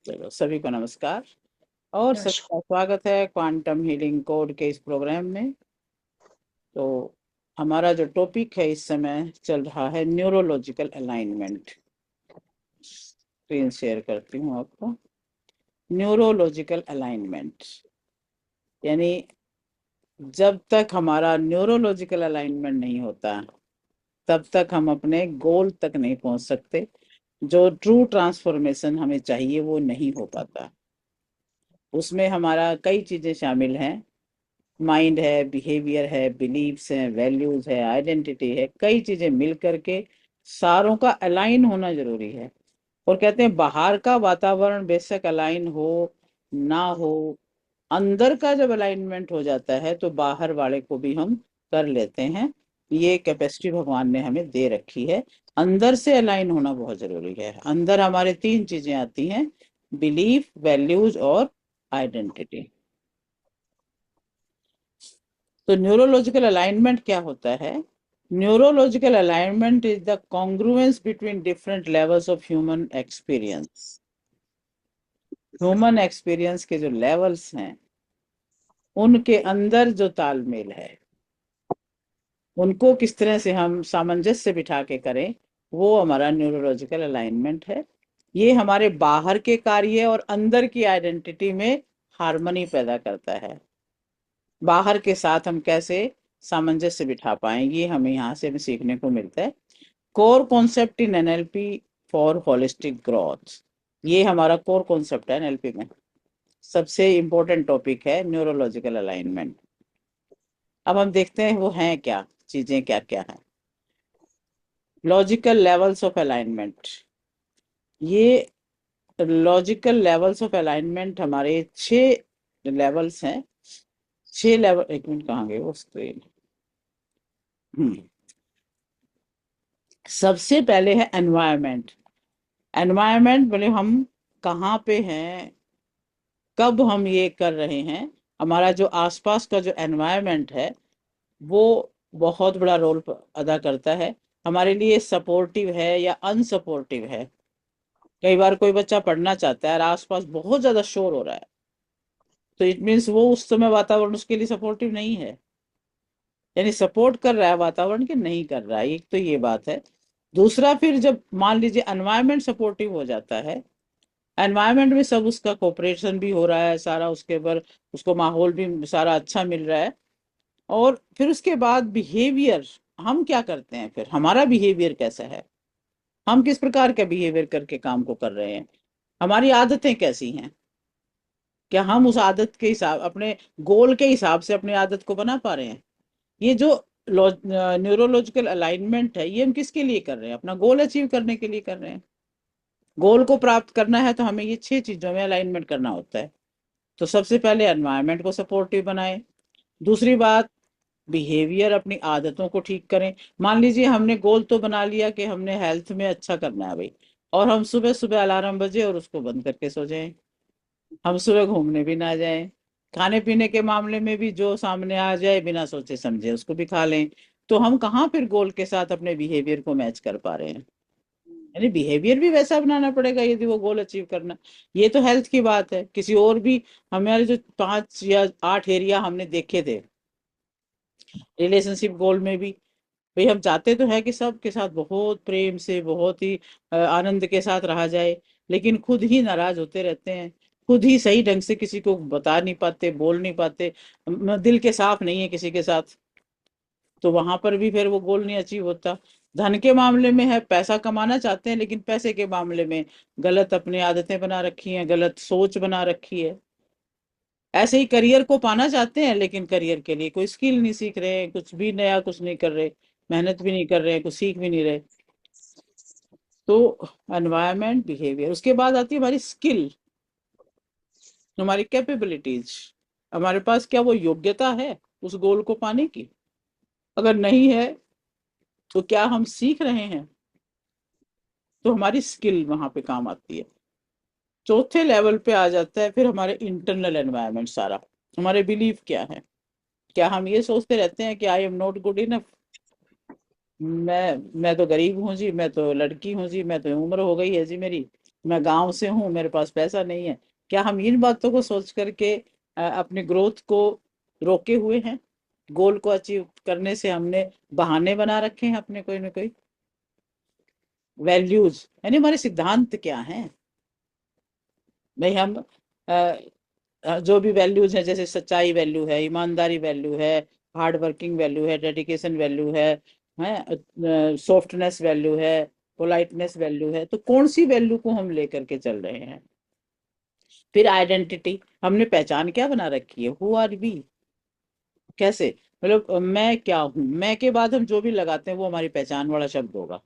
चलो, सभी को नमस्कार और सभी नमस्कार। का स्वागत है क्वांटम हीलिंग कोड के इस प्रोग्राम में। तो हमारा जो टॉपिक है इस समय चल रहा है न्यूरोलॉजिकल अलाइनमेंट। स्क्रीन शेयर करती हूँ आपको। न्यूरोलॉजिकल अलाइनमेंट यानी जब तक हमारा न्यूरोलॉजिकल अलाइनमेंट नहीं होता तब तक हम अपने गोल तक नहीं पहुंच सकते। जो ट्रू ट्रांसफॉर्मेशन हमें चाहिए वो नहीं हो पाता। उसमें हमारा कई चीजें शामिल हैं। माइंड है, बिहेवियर है, बिलीव्स हैं, वैल्यूज है, आइडेंटिटी है, कई चीजें मिल करके सारों का अलाइन होना जरूरी है। और कहते हैं बाहर का वातावरण बेशक अलाइन हो ना हो, अंदर का जब अलाइनमेंट हो जाता है तो बाहर वाले को भी हम कर लेते हैं। ये कैपेसिटी भगवान ने हमें दे रखी है। अंदर से अलाइन होना बहुत जरूरी है। अंदर हमारे तीन चीजें आती हैं: बिलीफ, वैल्यूज और आइडेंटिटी। तो न्यूरोलॉजिकल अलाइनमेंट क्या होता है? Neurological alignment is the congruence between different levels of human experience. Human experience के जो लेवल्स हैं उनके अंदर जो तालमेल है, उनको किस तरह से हम सामंजस्य बिठा के करें, वो हमारा न्यूरोलॉजिकल अलाइनमेंट है। ये हमारे बाहर के कार्य और अंदर की आइडेंटिटी में हार्मनी पैदा करता है। बाहर के साथ हम कैसे सामंजस्य बिठा पाएंगे, ये हमें यहाँ से हमें सीखने को मिलता है। Core concept in NLP for holistic growth, ये हमारा कोर कॉन्सेप्ट है एनएलपी में। सबसे इंपॉर्टेंट टॉपिक है न्यूरोलॉजिकल अलाइनमेंट। अब हम देखते हैं वो हैं क्या चीजें, क्या क्या है। लॉजिकल लेवल्स ऑफ अलाइनमेंट, ये लॉजिकल लेवल्स ऑफ अलाइनमेंट हमारे 6 लेवल्स हैं। 6 लेवल, एक मिनट कहाँ गए वो स्क्रीन। सबसे पहले है एनवायरमेंट। एनवायरमेंट बोले हम कहाँ पे हैं, कब हम ये कर रहे हैं। हमारा जो आसपास का जो एनवायरमेंट है वो बहुत बड़ा रोल अदा करता है। हमारे लिए सपोर्टिव है या अनसपोर्टिव है। कई बार कोई बच्चा पढ़ना चाहता है और आसपास बहुत ज्यादा शोर हो रहा है, तो इट मीन्स वो उस समय वातावरण उसके लिए सपोर्टिव नहीं है। यानी सपोर्ट कर रहा है वातावरण के नहीं कर रहा है, एक तो ये बात है। दूसरा, फिर जब मान लीजिए एनवायरमेंट सपोर्टिव हो जाता है, एनवायरमेंट में सब उसका कोऑपरेशन भी हो रहा है सारा, उसके ऊपर उसको माहौल भी सारा अच्छा मिल रहा है। और फिर उसके बाद बिहेवियर, हम क्या करते हैं, फिर हमारा बिहेवियर कैसा है, हम किस प्रकार का बिहेवियर करके काम को कर रहे हैं, हमारी आदतें कैसी हैं, क्या हम उस आदत के हिसाब अपने गोल के हिसाब से अपनी आदत को बना पा रहे हैं। ये जो न्यूरोलॉजिकल अलाइनमेंट है ये हम किसके लिए कर रहे हैं, अपना गोल अचीव करने के लिए कर रहे हैं। गोल को प्राप्त करना है तो हमें ये 6 चीजों में अलाइनमेंट करना होता है। तो सबसे पहले एनवायरनमेंट को सपोर्टिव बनाएं। दूसरी बात, बिहेवियर, अपनी आदतों को ठीक करें। मान लीजिए हमने गोल तो बना लिया कि हमने हेल्थ में अच्छा करना है भाई, और हम सुबह सुबह अलार्म बजे और उसको बंद करके सो जाएं। हम सुबह घूमने भी ना जाएं। खाने पीने के मामले में भी जो सामने आ जाए बिना सोचे समझे उसको भी खा लें। तो हम कहाँ फिर गोल के साथ अपने बिहेवियर को मैच कर पा रहे हैं। यानी बिहेवियर भी वैसा बनाना पड़ेगा यदि वो गोल अचीव करना। ये तो हेल्थ की बात है। किसी और भी हमारे जो 5 या 8 एरिया हमने देखे थे रिलेशनशिप गोल में भी, भाई हम चाहते तो है कि सबके साथ बहुत प्रेम से, बहुत ही आनंद के साथ रहा जाए, लेकिन खुद ही नाराज होते रहते हैं। खुद ही सही ढंग से किसी को बता नहीं पाते, बोल नहीं पाते, दिल के साफ नहीं है किसी के साथ। तो वहां पर भी फिर वो गोल नहीं अचीव होता। धन के मामले में है, पैसा कमाना चाहते हैं लेकिन पैसे के मामले में गलत अपनी आदतें बना रखी हैं, गलत सोच बना रखी है। ऐसे ही करियर को पाना चाहते हैं लेकिन करियर के लिए कोई स्किल नहीं सीख रहे हैं, कुछ भी नया कुछ नहीं कर रहे, मेहनत भी नहीं कर रहे हैं, कुछ सीख भी नहीं रहे। तो एनवायरनमेंट, बिहेवियर, उसके बाद आती है हमारी स्किल, हमारी कैपेबिलिटीज। हमारे पास क्या वो योग्यता है उस गोल को पाने की? अगर नहीं है तो क्या हम सीख रहे हैं? तो हमारी स्किल वहां पे काम आती है। चौथे लेवल पे आ जाता है फिर हमारे इंटरनल एनवायरनमेंट सारा। हमारे बिलीफ क्या है? क्या हम ये सोचते रहते हैं कि I am not good enough, मैं तो गरीब हूँ जी, मैं तो लड़की हूँ जी, मैं तो उम्र हो गई है जी मेरी, मैं गांव से हूँ, मेरे पास पैसा नहीं है। क्या हम इन बातों को सोच करके अपनी ग्रोथ को रोके हुए हैं? गोल को अचीव करने से हमने बहाने बना रखे हैं अपने, कोई ना कोई। वैल्यूज यानी हमारे सिद्धांत क्या हैं? भाई हम जो भी वैल्यूज है, जैसे सच्चाई वैल्यू है, ईमानदारी वैल्यू है, हार्ड वर्किंग वैल्यू है, डेडिकेशन वैल्यू है सॉफ्टनेस वैल्यू है, पोलाइटनेस वैल्यू है, तो कौन सी वैल्यू को हम लेकर के चल रहे हैं? फिर आइडेंटिटी, हमने पहचान क्या बना रखी है, हु आर वी, कैसे, मतलब मैं क्या हूँ, मैं के बाद हम जो भी लगाते हैं वो हमारी पहचान वाला शब्द होगा।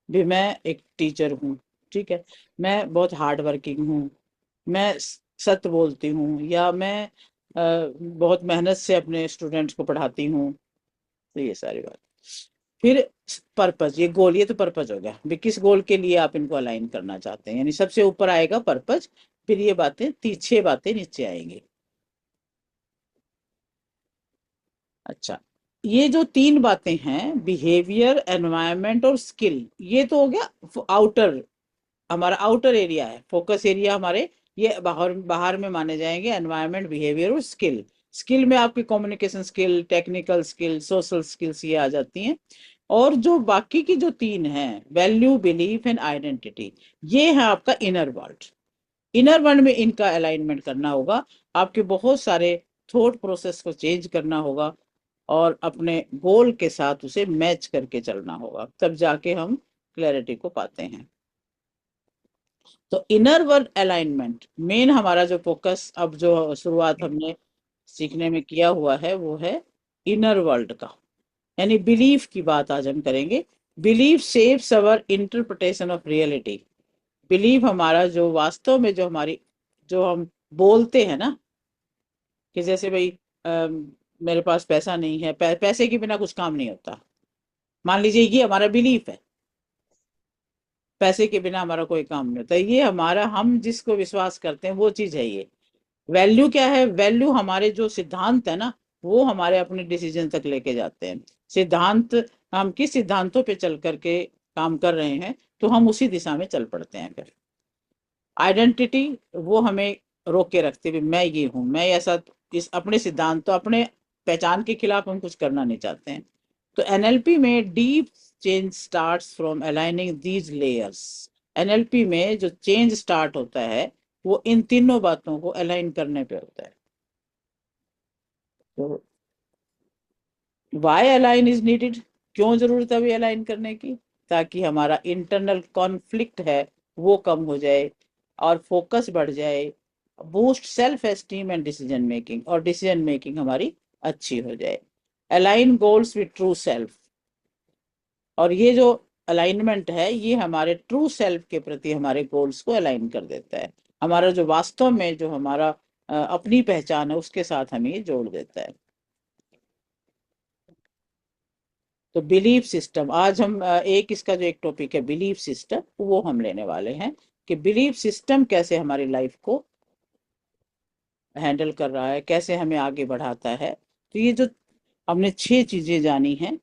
भी मैं एक टीचर हूँ, ठीक है, मैं बहुत हार्ड वर्किंग हूँ, मैं सत्य बोलती हूँ, या मैं बहुत मेहनत से अपने स्टूडेंट्स को पढ़ाती हूँ। तो ये सारी बात। फिर पर्पज, ये गोल, ये तो पर्पज हो गया भी, किस गोल के लिए आप इनको अलाइन करना चाहते हैं, यानी सबसे ऊपर आएगा पर्पज। फिर ये बातें, 6 बातें नीचे आएंगी। अच्छा, ये जो 3 बातें हैं, बिहेवियर, एनवायरनमेंट और स्किल, ये तो हो गया आउटर, हमारा आउटर एरिया है, फोकस एरिया हमारे, ये बाहर बाहर में माने जाएंगे एनवायरनमेंट, बिहेवियर और स्किल। स्किल में आपकी communication skill, technical skill, social skills ये आ जाती हैं। और जो बाकी की जो 3 हैं, वैल्यू, बिलीफ एंड आइडेंटिटी, ये है आपका इनर वर्ल्ड। इनर वर्ल्ड में इनका अलाइनमेंट करना होगा, आपके बहुत सारे थॉट प्रोसेस को चेंज करना होगा, और अपने गोल के साथ उसे मैच करके चलना होगा, तब जाके हम क्लैरिटी को पाते हैं। तो इनर वर्ल्ड अलाइनमेंट मेन हमारा जो फोकस, अब जो शुरुआत हमने सीखने में किया हुआ है, वो है इनर वर्ल्ड का, यानी बिलीफ की बात आज हम करेंगे। Belief shapes our interpretation of reality. Belief हमारा जो वास्तव में, जो हमारी, जो हम बोलते हैं ना, कि जैसे भाई मेरे पास पैसा नहीं है, पैसे के बिना कुछ काम नहीं होता, मान लीजिए ये हमारा बिलीफ है, पैसे के बिना हमारा कोई काम नहीं होता, ये हमारा, हम जिसको विश्वास करते हैं वो चीज है ये। वैल्यू क्या है? वैल्यू हमारे जो सिद्धांत है ना, वो हमारे अपने डिसीजन तक लेके जाते हैं। सिद्धांत, हम किस सिद्धांतों पे चल करके काम कर रहे हैं, तो हम उसी दिशा में चल पड़ते हैं फिर। आइडेंटिटी, वो हमें रोक के रखती है, मैं ये हूँ, मैं ऐसा, इस अपने सिद्धांत, तो अपने पहचान के खिलाफ हम कुछ करना नहीं चाहते हैं। तो एनएलपी में deep change starts from aligning these layers. NLP में जो चेंज स्टार्ट होता है, वो इन तीनों बातों को अलाइन करने पे होता है। तो वाई अलाइन इज नीडेड, क्यों जरूरत है अभी अलाइन करने की? ताकि हमारा इंटरनल कॉन्फ्लिक्ट है वो कम हो जाए, और फोकस बढ़ जाए, boost self esteem and decision making, और डिसीजन मेकिंग हमारी अच्छी हो जाए। Align goals with true self, और ये जो अलाइनमेंट है, ये हमारे ट्रू सेल्फ के प्रति हमारे गोल्स को अलाइन कर देता है, हमारा जो वास्तव में, जो हमारा अपनी पहचान है, उसके साथ हमें ये जोड़ देता है। तो बिलीफ सिस्टम, आज हम एक, इसका जो एक टॉपिक है बिलीफ सिस्टम, वो हम लेने वाले हैं, कि बिलीफ सिस्टम कैसे हमारी लाइफ को हैंडल कर रहा है, कैसे हमें आगे बढ़ाता है। तो ये जो हमने 6 चीजें जानी हैं,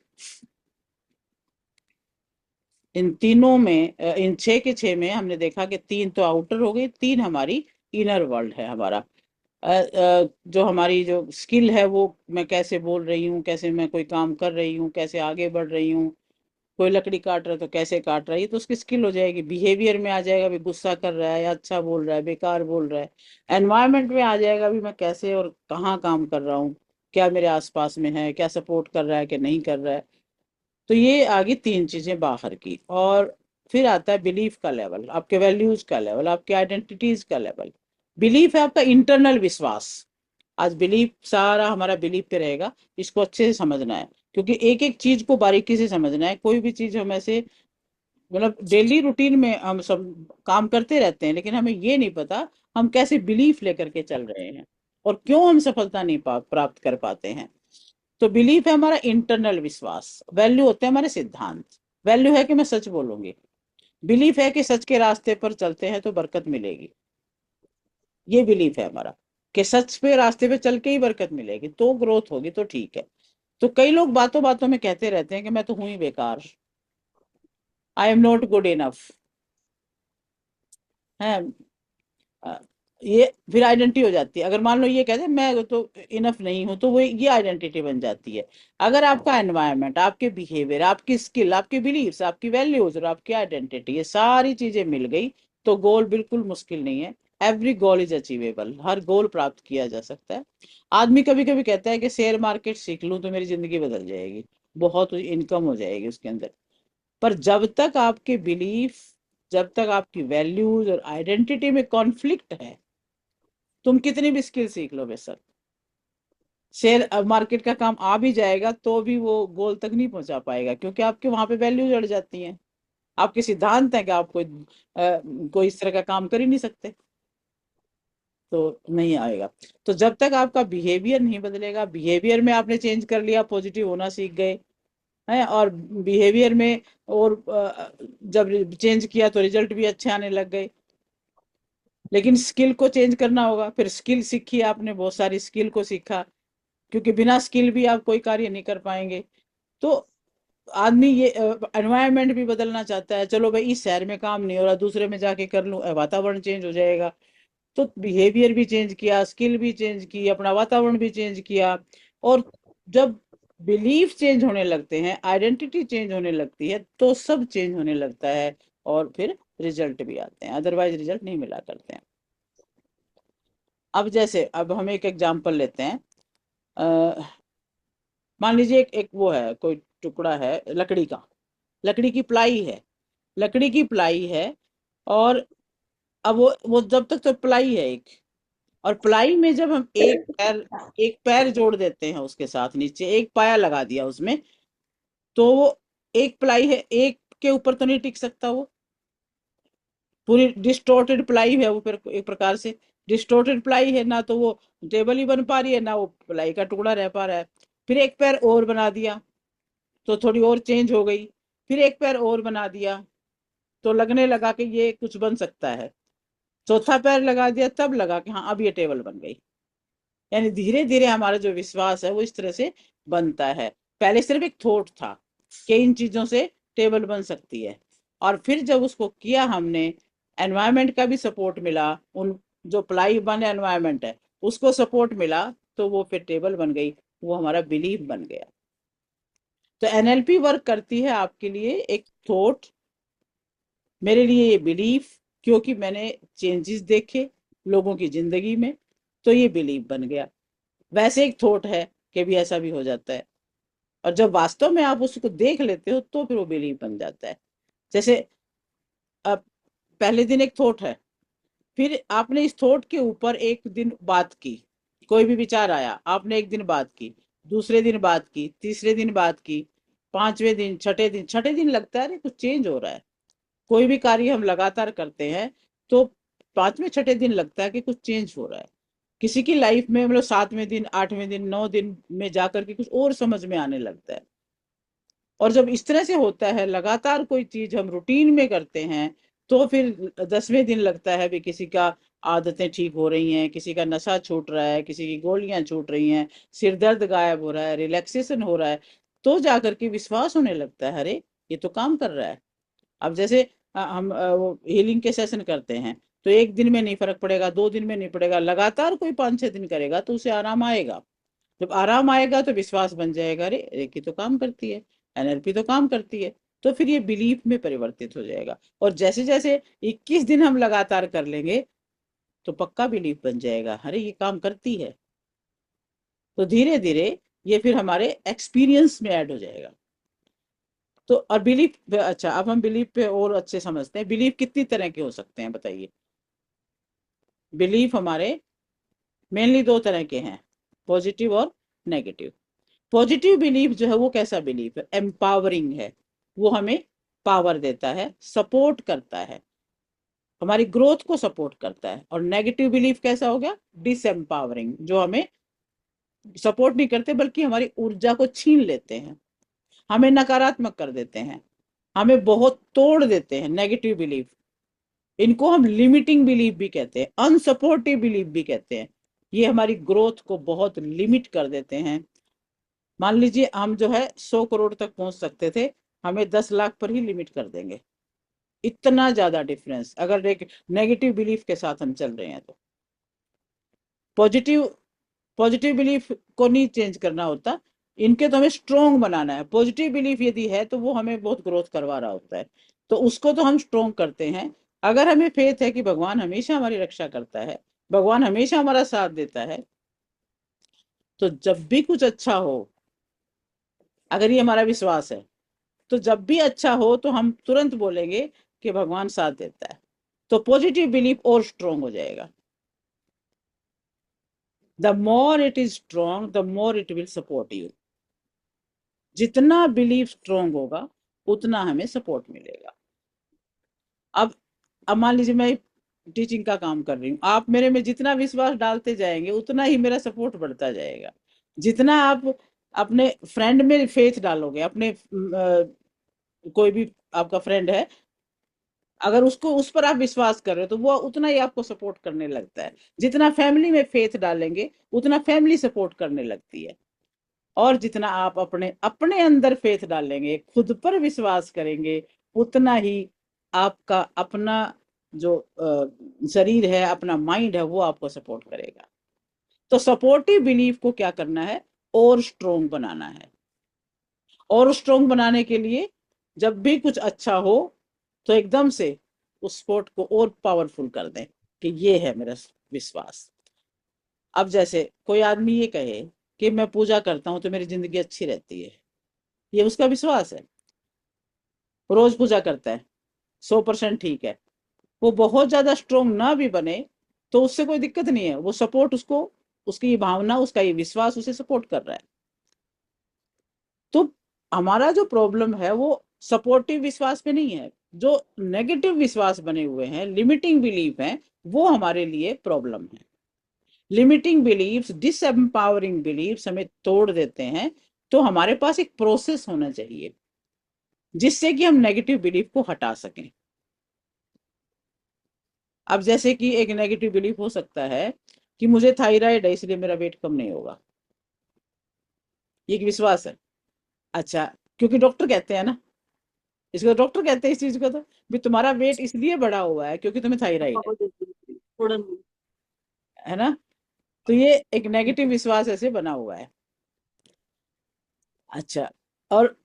इन तीनों में, इन 6 के 6 में हमने देखा कि 3 तो आउटर हो गई, 3 हमारी इनर वर्ल्ड है हमारा। जो हमारी जो स्किल है, वो मैं कैसे बोल रही हूँ, कैसे मैं कोई काम कर रही हूँ, कैसे आगे बढ़ रही हूँ, कोई लकड़ी काट रहा है तो कैसे काट रहा है, ये तो उसकी स्किल हो जाएगी। बिहेवियर में आ जाएगा भी, गुस्सा कर रहा है या अच्छा बोल रहा है, बेकार बोल रहा है। एनवायरनमेंट में आ जाएगा भी, मैं कैसे और कहाँ काम कर रहा हूँ, क्या मेरे आसपास में है, क्या सपोर्ट कर रहा है कि नहीं कर रहा है। तो ये आ गई 3 चीजें बाहर की। और फिर आता है बिलीफ का लेवल, आपके वैल्यूज का लेवल, आपके आइडेंटिटीज का लेवल। बिलीफ है आपका इंटरनल विश्वास। आज बिलीफ, सारा हमारा बिलीफ पे रहेगा, इसको अच्छे से समझना है, क्योंकि एक एक चीज को बारीकी से समझना है। कोई भी चीज हम ऐसे, मतलब डेली रूटीन में हम सब काम करते रहते हैं, लेकिन हमें ये नहीं पता हम कैसे बिलीफ लेकर के चल रहे हैं, और क्यों हम सफलता नहीं प्राप्त कर पाते हैं। तो बिलीफ है हमारा इंटरनल विश्वास, वैल्यू होते हैं हमारे सिद्धांत। वैल्यू है कि मैं सच बोलूंगी, बिलीफ है कि सच के रास्ते पर चलते हैं तो बरकत मिलेगी। ये बिलीफ है हमारा, कि सच पे रास्ते पे चल के ही बरकत मिलेगी, तो ग्रोथ होगी, तो ठीक है। तो कई लोग बातों बातों में कहते रहते हैं कि मैं तो हूं ही बेकार, I am not good enough. है। अ, ये फिर आइडेंटिटी हो जाती है। अगर मान लो ये कहते हैं मैं तो इनफ नहीं हूं, तो वो ये आइडेंटिटी बन जाती है। अगर आपका एनवायरनमेंट, आपके बिहेवियर, आपकी स्किल, आपके बिलीव्स, आपकी वैल्यूज और आपकी आइडेंटिटी, ये सारी चीजें मिल गई, तो गोल बिल्कुल मुश्किल नहीं है। एवरी गोल इज अचीवेबल, हर गोल प्राप्त किया जा सकता है। आदमी कभी कभी कहता है कि शेयर मार्केट सीख लूं तो मेरी जिंदगी बदल जाएगी, बहुत इनकम हो जाएगी उसके अंदर। पर जब तक आपके बिलीफ, जब तक आपकी वैल्यूज और आइडेंटिटी में कॉन्फ्लिक्ट है, तुम कितनी भी स्किल सीख लो बेशक, शेयर मार्केट का काम आ भी जाएगा तो भी वो गोल तक नहीं पहुंचा पाएगा, क्योंकि आपके वहां पे वैल्यूज अड़ जाती हैं। आपके सिद्धांत है कि आप कोई इस तरह का काम कर ही नहीं सकते, तो नहीं आएगा। तो जब तक आपका बिहेवियर नहीं बदलेगा, बिहेवियर में आपने चेंज कर लिया, पॉजिटिव होना सीख गए हैं, और बिहेवियर में और जब चेंज किया तो रिजल्ट भी अच्छे आने लग गए। लेकिन स्किल को चेंज करना होगा, फिर स्किल सीखी आपने, बहुत सारी स्किल को सीखा, क्योंकि बिना स्किल भी आप कोई कार्य नहीं कर पाएंगे। तो आदमी ये एनवायरनमेंट भी बदलना चाहता है, चलो भाई इस शहर में काम नहीं हो रहा, दूसरे में जाके कर लूं, वातावरण चेंज हो जाएगा। तो बिहेवियर भी चेंज किया, स्किल भी चेंज की, अपना वातावरण भी चेंज किया। और जब बिलीफ चेंज होने लगते हैं, आइडेंटिटी चेंज होने लगती है, तो सब चेंज होने लगता है, और फिर रिजल्ट भी आते हैं, अदरवाइज रिजल्ट नहीं मिला करते हैं। अब जैसे अब हम एक एग्जांपल लेते हैं। अ, मान लीजिए एक वो है, कोई टुकड़ा है लकड़ी का, लकड़ी की प्लाई है, लकड़ी की प्लाई है। और अब वो जब तक तो प्लाई है एक, और प्लाई में जब हम एक पैर जोड़ देते हैं उसके साथ, नीचे एक पाया लगा दिया उसमें, तो वो एक प्लाई है, एक के ऊपर तो नहीं टिक सकता वो, पूरी डिस्टोर्टेड प्लाई है वो, फिर एक प्रकार से डिस्टोर्टेड प्लाई है ना, तो वो टेबल ही बन पा रही है ना वो प्लाई का टुकड़ा रह पा रहा है। फिर एक पैर और बना दिया तो थोड़ी और चेंज हो गई, फिर एक पैर और बना दिया तो लगने लगा कि ये कुछ बन सकता है। चौथा पैर लगा दिया तब लगा कि हाँ अब ये टेबल बन गई। यानी धीरे धीरे हमारा जो विश्वास है वो इस तरह से बनता है। पहले सिर्फ एक थॉट था कि इन चीजों से टेबल बन सकती है, और फिर जब उसको किया हमने, एनवायरनमेंट का भी सपोर्ट मिला, उन जो प्लाई बने एनवायरनमेंट है उसको सपोर्ट मिला, तो वो फिर टेबल बन गई, वो हमारा बिलीफ बन गया। तो एनएलपी वर्क करती है आपके लिए एक थॉट, मेरे लिए ये बिलीफ, क्योंकि मैंने चेंजेस देखे लोगों की जिंदगी में, तो ये बिलीफ बन गया। वैसे एक थॉट है कि भी ऐसा भी हो जाता है, और जब वास्तव में आप उसको देख लेते हो तो फिर वो बिलीफ बन जाता है। जैसे अब पहले दिन एक थॉट है, फिर आपने इस थॉट के ऊपर एक दिन बात की, कोई भी विचार आया, आपने एक दिन बात की, दूसरे दिन बात की, तीसरे दिन बात की, पांचवें दिन, छठे दिन लगता है अरे कुछ चेंज हो रहा है। कोई भी कार्य हम लगातार करते हैं तो पांचवें छठे दिन लगता है कि कुछ चेंज हो रहा है। किसी की लाइफ में मतलब सातवें दिन, आठवें दिन, 9 दिन में जाकर के कुछ और समझ में आने लगता है। और जब इस तरह से होता है, लगातार कोई चीज हम रूटीन में करते हैं, तो फिर 10वें दिन लगता है भी किसी का आदतें ठीक हो रही हैं, किसी का नशा छूट रहा है, किसी की गोलियां छूट रही हैं, सिर दर्द गायब हो रहा है, रिलैक्सेशन हो रहा है, तो जाकर के विश्वास होने लगता है अरे ये तो काम कर रहा है। अब जैसे हम वो हीलिंग के सेशन करते हैं, तो एक दिन में नहीं फर्क पड़ेगा, 2 दिन में नहीं पड़ेगा, लगातार कोई 5-6 दिन करेगा तो उसे आराम आएगा। जब आराम आएगा तो विश्वास बन जाएगा, अरे रेकी तो काम करती है, एनएलपी तो काम करती है, तो फिर ये बिलीफ में परिवर्तित हो जाएगा। और जैसे जैसे 21 दिन हम लगातार कर लेंगे तो पक्का बिलीफ बन जाएगा, अरे ये काम करती है। तो धीरे धीरे ये फिर हमारे एक्सपीरियंस में ऐड हो जाएगा। तो और बिलीफ, अच्छा अब हम बिलीफ पे और अच्छे समझते हैं, बिलीफ कितनी तरह के हो सकते हैं बताइए। बिलीफ हमारे मेनली 2 तरह के हैं, पॉजिटिव और नेगेटिव। पॉजिटिव बिलीफ जो है वो कैसा बिलीफ है, एम्पावरिंग है, वो हमें पावर देता है, सपोर्ट करता है, हमारी ग्रोथ को सपोर्ट करता है। और नेगेटिव बिलीफ कैसा हो गया, डिसएम्पावरिंग, जो हमें सपोर्ट नहीं करते बल्कि हमारी ऊर्जा को छीन लेते हैं, हमें नकारात्मक कर देते हैं, हमें बहुत तोड़ देते हैं। नेगेटिव बिलीफ, इनको हम लिमिटिंग बिलीफ भी कहते हैं, अनसपोर्टिव बिलीफ भी कहते हैं। ये हमारी ग्रोथ को बहुत लिमिट कर देते हैं। मान लीजिए हम जो है 100 करोड़ तक पहुंच सकते थे, हमें 10 लाख पर ही लिमिट कर देंगे, इतना ज्यादा डिफरेंस अगर एक नेगेटिव बिलीफ के साथ हम चल रहे हैं तो। पॉजिटिव पॉजिटिव बिलीफ को नहीं चेंज करना होता, इनके तो हमें स्ट्रोंग बनाना है। पॉजिटिव बिलीफ यदि है तो वो हमें बहुत ग्रोथ करवा रहा होता है, तो उसको तो हम स्ट्रोंग करते हैं। अगर हमें फेथ है कि भगवान हमेशा हमारी रक्षा करता है, भगवान हमेशा हमारा साथ देता है, तो जब भी कुछ अच्छा हो, अगर ये हमारा विश्वास है, तो जब भी अच्छा हो तो हम तुरंत बोलेंगे कि भगवान साथ देता है, तो पॉजिटिव बिलीफ और स्ट्रोंग हो जाएगा। The more it is strong the more it will support you. जितना बिलीफ स्ट्रोंग होगा उतना हमें सपोर्ट मिलेगा। अब अब मान लीजिए मैं टीचिंग का काम कर रही हूँ, आप मेरे में जितना विश्वास डालते जाएंगे उतना ही मेरा सपोर्ट बढ़ता जाएगा। जितना आप अपने फ्रेंड में फेथ डालोगे, अपने कोई भी आपका फ्रेंड है, अगर उसको उस पर आप विश्वास कर रहे हो तो वो उतना ही आपको सपोर्ट करने लगता है। जितना फैमिली में फेथ डालेंगे उतना फैमिली सपोर्ट करने लगती है। और जितना आप अपने अपने अंदर फेथ डालेंगे, खुद पर विश्वास करेंगे, उतना ही आपका अपना जो शरीर है, अपना माइंड है, वो आपको सपोर्ट करेगा। तो सपोर्टिव बिलीफ को क्या करना है, और स्ट्रोंग बनाना है। और स्ट्रोंग बनाने के लिए जब भी कुछ अच्छा हो तो एकदम से उस स्पोर्ट को और पावरफुल कर दें कि ये है मेरा विश्वास। अब जैसे कोई आदमी ये कहे कि मैं पूजा करता हूं तो मेरी जिंदगी अच्छी रहती है, ये उसका विश्वास है, रोज पूजा करता है, 100% ठीक है। वो बहुत ज्यादा स्ट्रोंग ना भी बने तो उससे कोई दिक्कत नहीं है, वो सपोर्ट उसको, उसकी ये भावना, उसका ये विश्वास उसे सपोर्ट कर रहा है। तो हमारा जो प्रॉब्लम है वो सपोर्टिव विश्वास पे नहीं है, जो नेगेटिव विश्वास बने हुए हैं, लिमिटिंग बिलीफ हैं, वो हमारे लिए प्रॉब्लम है। लिमिटिंग बिलीव्स, डिसएम्पावरिंग बिलीव्स हमें तोड़ देते हैं। तो हमारे पास एक प्रोसेस होना चाहिए जिससे कि हम नेगेटिव बिलीफ को हटा सकें। अब जैसे कि एक नेगेटिव बिलीफ हो सकता है कि मुझे थायराइड है इसलिए मेरा वेट कम नहीं होगा, ये एक विश्वास है। अच्छा, क्योंकि डॉक्टर कहते हैं ना, इसको डॉक्टर कहते हैं इस चीज को, तो भी तुम्हारा वेट इसलिए बढ़ा हुआ है क्योंकि तुम्हें थायराइड है ना। तो ये एक नेगेटिव विश्वास ऐसे बना हुआ है। अच्छा, और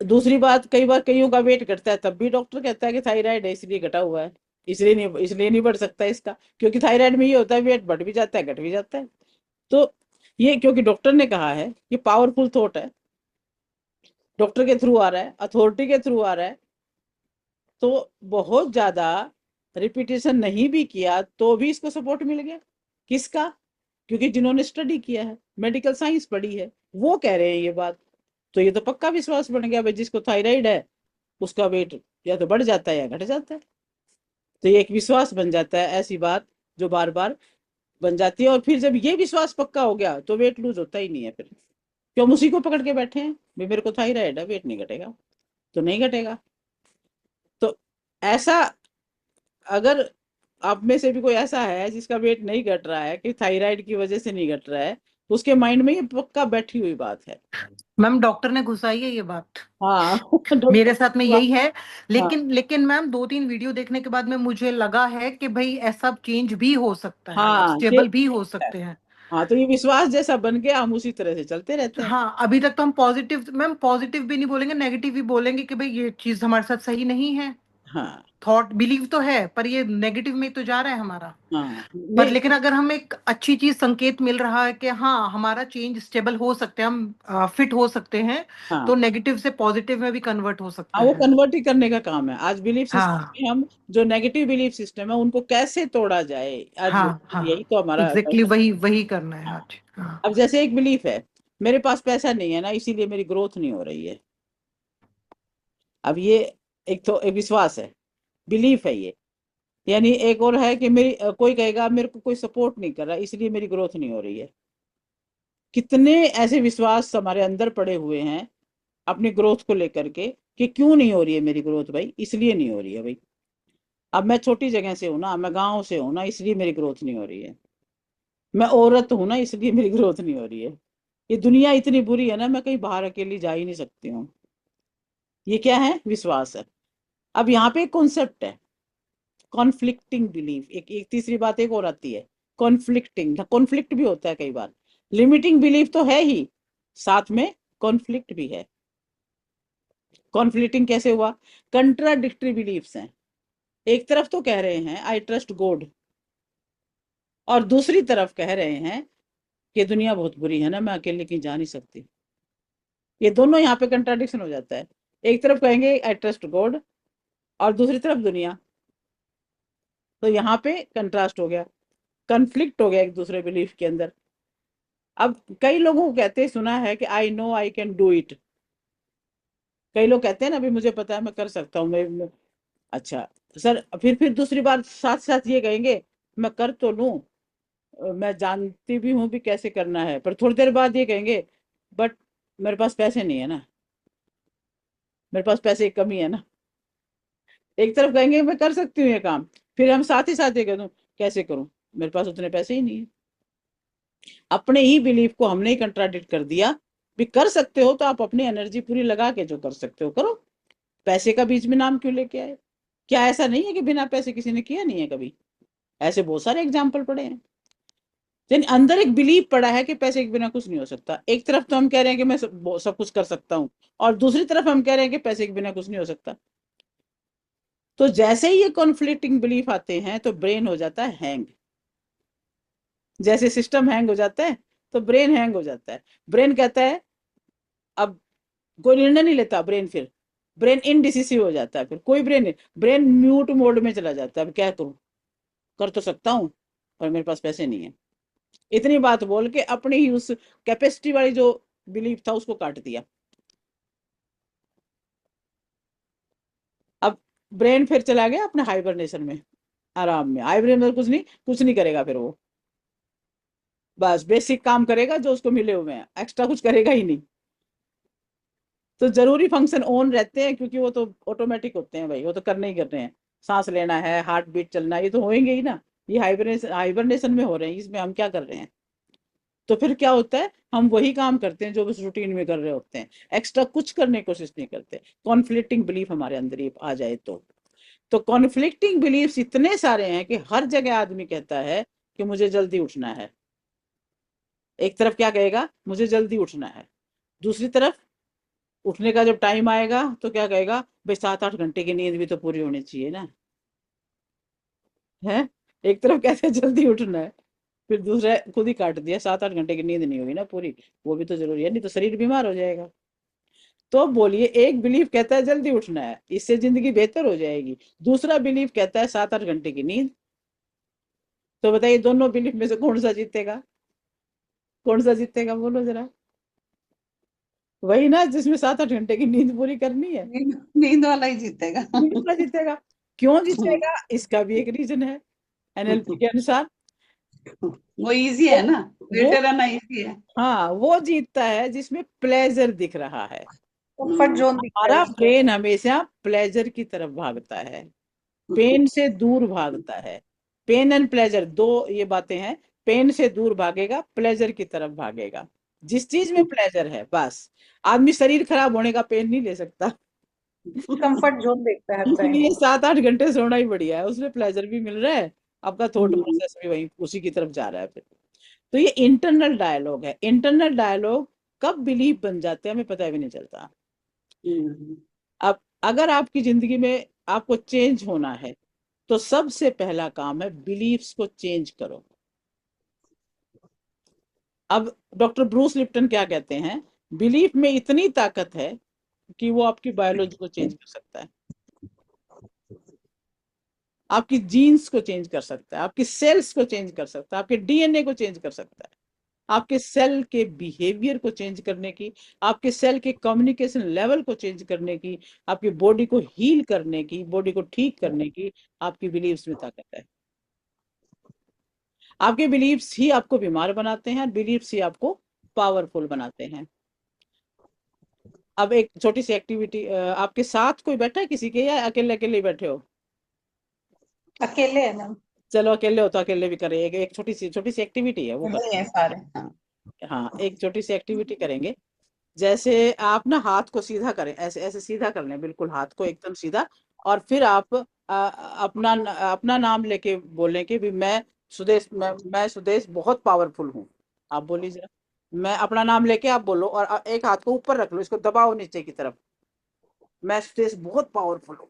दूसरी बात, कई बार कईयों का वेट घटता है तब भी डॉक्टर कहता है कि थायराइड है इसलिए घटा हुआ है, इसलिए नहीं बढ़ सकता इसका, क्योंकि थायराइड में ये होता है वेट बढ़ भी जाता है घट भी जाता है। तो ये क्योंकि डॉक्टर ने कहा है, ये पावरफुल थॉट है, डॉक्टर के थ्रू आ रहा है, अथॉरिटी के थ्रू आ रहा है, तो बहुत ज्यादा रिपीटेशन नहीं भी किया तो भी इसको सपोर्ट मिल गया। किसका? क्योंकि जिन्होंने स्टडी किया है, मेडिकल साइंस पढ़ी है, वो कह रहे हैं ये बात, तो ये तो पक्का विश्वास बन गया भाई, जिसको थायराइड है उसका वेट या तो बढ़ जाता है या घट जाता है। तो ये एक विश्वास बन जाता है, ऐसी बात जो बार बार बन जाती है। और फिर जब ये विश्वास पक्का हो गया तो वेट लूज होता ही नहीं है। फिर क्यों हम उसी को पकड़ के बैठे हैं, भाई मेरे को थायराइड है वेट नहीं घटेगा, तो नहीं घटेगा। तो ऐसा, अगर आप में से भी कोई ऐसा है जिसका वेट नहीं घट रहा है कि थायराइड की वजह से नहीं घट रहा है, तो उसके माइंड में ये पक्का बैठी हुई बात है। मैम डॉक्टर ने घुसाई है ये बात, हाँ मेरे डॉक्टर। साथ में यही है। हाँ लेकिन मैम 2-3 वीडियो देखने के बाद में मुझे लगा है कि भाई ऐसा चेंज भी हो सकता है, हाँ, स्टेबल भी हो सकते हैं। हाँ, तो ये विश्वास जैसा बन गया, हम उसी तरह से चलते रहते हैं। हाँ, अभी तक तो हम पॉजिटिव, मैम पॉजिटिव भी नहीं बोलेंगे, नेगेटिव भी बोलेंगे कि भाई ये चीज हमारे साथ सही नहीं है। हाँ, थॉट बिलीव तो है पर ये नेगेटिव में तो जा रहा है हमारा। हाँ, पर नहीं, लेकिन अगर हम एक अच्छी चीज, संकेत मिल रहा है कि हाँ हमारा चेंज स्टेबल हो सकते हैं, हम फिट हो सकते हैं, हाँ, तो नेगेटिव से पॉजिटिव में भी कन्वर्ट हो सकता हाँ, वो है। कन्वर्ट ही करने का काम है। आज बिलीफ हाँ सिस्टम में हम जो नेगेटिव बिलीफ सिस्टम है उनको कैसे तोड़ा जाए, आज हाँ यही हाँ, तो हमारा एग्जैक्टली वही वही करना है हाँ। आज। हाँ अब जैसे एक बिलीफ है, मेरे पास पैसा नहीं है ना इसीलिए मेरी ग्रोथ नहीं हो रही है। अब ये एक तो एक विश्वास है, बिलीफ है ये। यानी एक और है कि मेरी कोई कहेगा मेरे को कोई सपोर्ट नहीं कर रहा इसलिए मेरी ग्रोथ नहीं हो रही है। कितने ऐसे विश्वास हमारे अंदर पड़े हुए हैं अपनी ग्रोथ को लेकर के, कि क्यों नहीं हो रही है मेरी ग्रोथ भाई, इसलिए नहीं हो रही है भाई। अब मैं छोटी जगह से हूं ना, मैं गांव से हूं ना, इसलिए मेरी ग्रोथ नहीं हो रही है। मैं औरत हूं ना इसलिए मेरी ग्रोथ नहीं हो रही है। ये दुनिया इतनी बुरी है ना, मैं कहीं बाहर अकेली जा ही नहीं सकती हूँ। ये क्या है? विश्वास है। अब यहाँ पे एक कॉन्सेप्ट है, कॉन्फ्लिक्टिंग बिलीफ। एक तीसरी बात एक और आती है, कॉन्फ्लिक्टिंग। कॉन्फ्लिक्ट भी होता है कई बार, लिमिटिंग बिलीफ तो है ही, साथ में कॉन्फ्लिक्ट भी है। कॉन्फ्लिक्टिंग कैसे हुआ? कंट्राडिक्टरी बिलीफ्स हैं। एक तरफ तो कह रहे हैं आई ट्रस्ट गॉड, और दूसरी तरफ कह रहे हैं कि दुनिया बहुत बुरी है ना, मैं अकेले कहीं जा नहीं सकती। ये दोनों यहाँ पे कंट्राडिक्शन हो जाता है। एक तरफ कहेंगे आई ट्रस्ट गॉड, और दूसरी तरफ दुनिया। तो यहाँ पे कंट्रास्ट हो गया, कन्फ्लिक्ट हो गया एक दूसरे बिलीफ के अंदर। अब कई लोगों को कहते सुना है कि I know I can do it. कई लोग कहते हैं ना, अभी मुझे पता है मैं कर सकता हूँ, अच्छा सर, फिर दूसरी बार साथ साथ ये कहेंगे मैं कर तो लूं, मैं जानती भी हूँ भी कैसे करना है, पर थोड़ी देर बाद ये कहेंगे बट मेरे पास पैसे नहीं है ना, मेरे पास पैसे की कमी है ना। एक तरफ कहेंगे मैं कर सकती हूँ ये काम, फिर हम साथ ही साथ ये कह दूं कैसे करूं, मेरे पास उतने पैसे ही नहीं है। अपने ही बिलीफ को हमने ही कंट्राडिक्ट कर दिया। भी कर सकते हो तो आप अपनी एनर्जी पूरी लगा के जो कर सकते हो करो, पैसे का बीच में नाम क्यों लेके आए? क्या ऐसा नहीं है कि बिना पैसे किसी ने किया नहीं है कभी? ऐसे बहुत सारे एग्जाम्पल पड़े हैं। यानी अंदर एक बिलीव पड़ा है कि पैसे के बिना कुछ नहीं हो सकता। एक तरफ तो हम कह रहे हैं कि मैं सब कुछ कर सकता हूँ, और दूसरी तरफ हम कह रहे हैं कि पैसे के बिना कुछ नहीं हो सकता। तो जैसे ही ये कॉन्फ्लिक्टिंग बिलीफ आते हैं तो ब्रेन हो जाता है हैंग। जैसे सिस्टम हैंग हो जाता है तो ब्रेन हैंग हो जाता है। ब्रेन कहता है, अब कोई निर्णय नहीं लेता ब्रेन, फिर ब्रेन इनडिसिसिव हो जाता है, फिर कोई ब्रेन म्यूट मोड में चला जाता है। अब क्या करूं, कर तो सकता हूँ पर मेरे पास पैसे नहीं है। इतनी बात बोल के अपनी ही उस कैपेसिटी वाली जो बिलीफ था उसको काट दिया। अब ब्रेन फिर चला गया अपने हाइबरनेशन में, आराम में। हाइबरनेशन में कुछ नहीं करेगा फिर वो, बस बेसिक काम करेगा जो उसको मिले हुए हैं, एक्स्ट्रा कुछ करेगा ही नहीं। तो जरूरी फंक्शन ऑन रहते हैं क्योंकि वो तो ऑटोमेटिक होते हैं भाई, वो तो करने ही करने हैं। सांस लेना है, हार्ट बीट चलना है, ये तो होएंगे ही ना। ये हाइबरनेशन में हो रहे हैं, इसमें हम क्या कर रहे हैं? तो फिर क्या होता है, हम वही काम करते हैं जो बस रूटीन में कर रहे होते हैं, एक्स्ट्रा कुछ करने की कोशिश नहीं करते। कॉन्फ्लिक्टिंग बिलीफ हमारे अंदर ही आ जाए तो कॉन्फ्लिक्टिंग बिलीफ्स इतने सारे हैं कि हर जगह आदमी कहता है कि मुझे जल्दी उठना है। एक तरफ क्या कहेगा, मुझे जल्दी उठना है। दूसरी तरफ उठने का जब टाइम आएगा तो क्या कहेगा, भाई 7-8 घंटे की नींद भी तो पूरी होनी चाहिए ना, है। एक तरफ कैसे जल्दी उठना है, फिर दूसरा खुद ही काट दिया, 7-8 घंटे की नींद नहीं हुई ना पूरी, वो भी तो जरूरी है, नहीं तो शरीर बीमार हो जाएगा। तो बोलिए, एक बिलीफ कहता है जल्दी उठना है, इससे जिंदगी बेहतर हो जाएगी। दूसरा बिलीफ कहता है 7-8 घंटे की नींद। तो बताइए दोनों बिलीफ में से कौन सा जीतेगा? कौन सा जीतेगा बोलो जरा? वही ना, जिसमें 7-8 घंटे की नींद पूरी करनी है, नींद वाला ही जीतेगा। नींद वाला जीतेगा। क्यों जीतेगा? इसका भी एक रीजन है एनएलपी के अनुसार। वो इजी वो है ना, वो लेटे रहना इजी है। हाँ, वो जीतता है जिसमें प्लेजर दिख रहा है। कंफर्ट जोन दिखता है हमारा उसको। ब्रेन हमेशा प्लेजर की तरफ भागता है, पेन से दूर भागता है। पेन एंड प्लेजर दो ये बातें हैं। पेन से दूर भागेगा, प्लेजर की तरफ भागेगा। जिस चीज में प्लेजर है बस। आदमी शरीर खराब होने का पेन नहीं ले सकता। कंफर्ट जोन देखता है हर टाइम। इसलिए 7-8 घंटे सोना ही बढ़िया है, उसमें प्लेजर भी मिल रहा है, आपका थॉट हम्म। प्रोसेस भी वही उसी की तरफ जा रहा है फिर। तो ये इंटरनल डायलॉग है। इंटरनल डायलॉग कब बिलीव बन जाते हैं हमें पता भी नहीं चलता। हम्म। अब अगर आपकी जिंदगी में आपको चेंज होना है तो सबसे पहला काम है बिलीफ्स को चेंज करो। अब डॉक्टर ब्रूस लिप्टन क्या कहते हैं, बिलीफ में इतनी ताकत है कि वो आपकी बायोलॉजी को चेंज कर सकता है, आपकी जीन्स को चेंज कर सकता है, आपकी सेल्स को चेंज कर सकता है, आपके डीएनए को चेंज कर सकता है, आपके सेल के बिहेवियर को चेंज करने की, आपके सेल के कम्युनिकेशन लेवल को चेंज करने की, आपकी बॉडी को हील करने की, बॉडी को ठीक करने की आपकी बिलीव्स में ताकत है। आपके बिलीव्स ही आपको बीमार बनाते हैं, बिलीव्स ही आपको पावरफुल बनाते हैं। अब एक छोटी सी एक्टिविटी, आपके साथ कोई बैठा है किसी के, या अकेले अकेले बैठे हो? अकेले है ना। चलो अकेले हो तो अकेले भी करें, एक छोटी सी एक्टिविटी है वो कर। नहीं है सारे, हाँ। हाँ, एक छोटी सी एक्टिविटी करेंगे। जैसे आप ना हाथ को सीधा करें, ऐसे ऐसे सीधा कर लें, बिल्कुल हाथ को एकदम सीधा। और फिर आप अपना अपना नाम लेके बोलें कि भी मैं सुदेश बहुत पावरफुल हूँ। आप बोलिए जरा, मैं अपना नाम लेके आप बोलो, और एक हाथ को ऊपर रख लो, इसको दबाओ नीचे की तरफ, मैं सुदेश बहुत पावरफुल हूँ।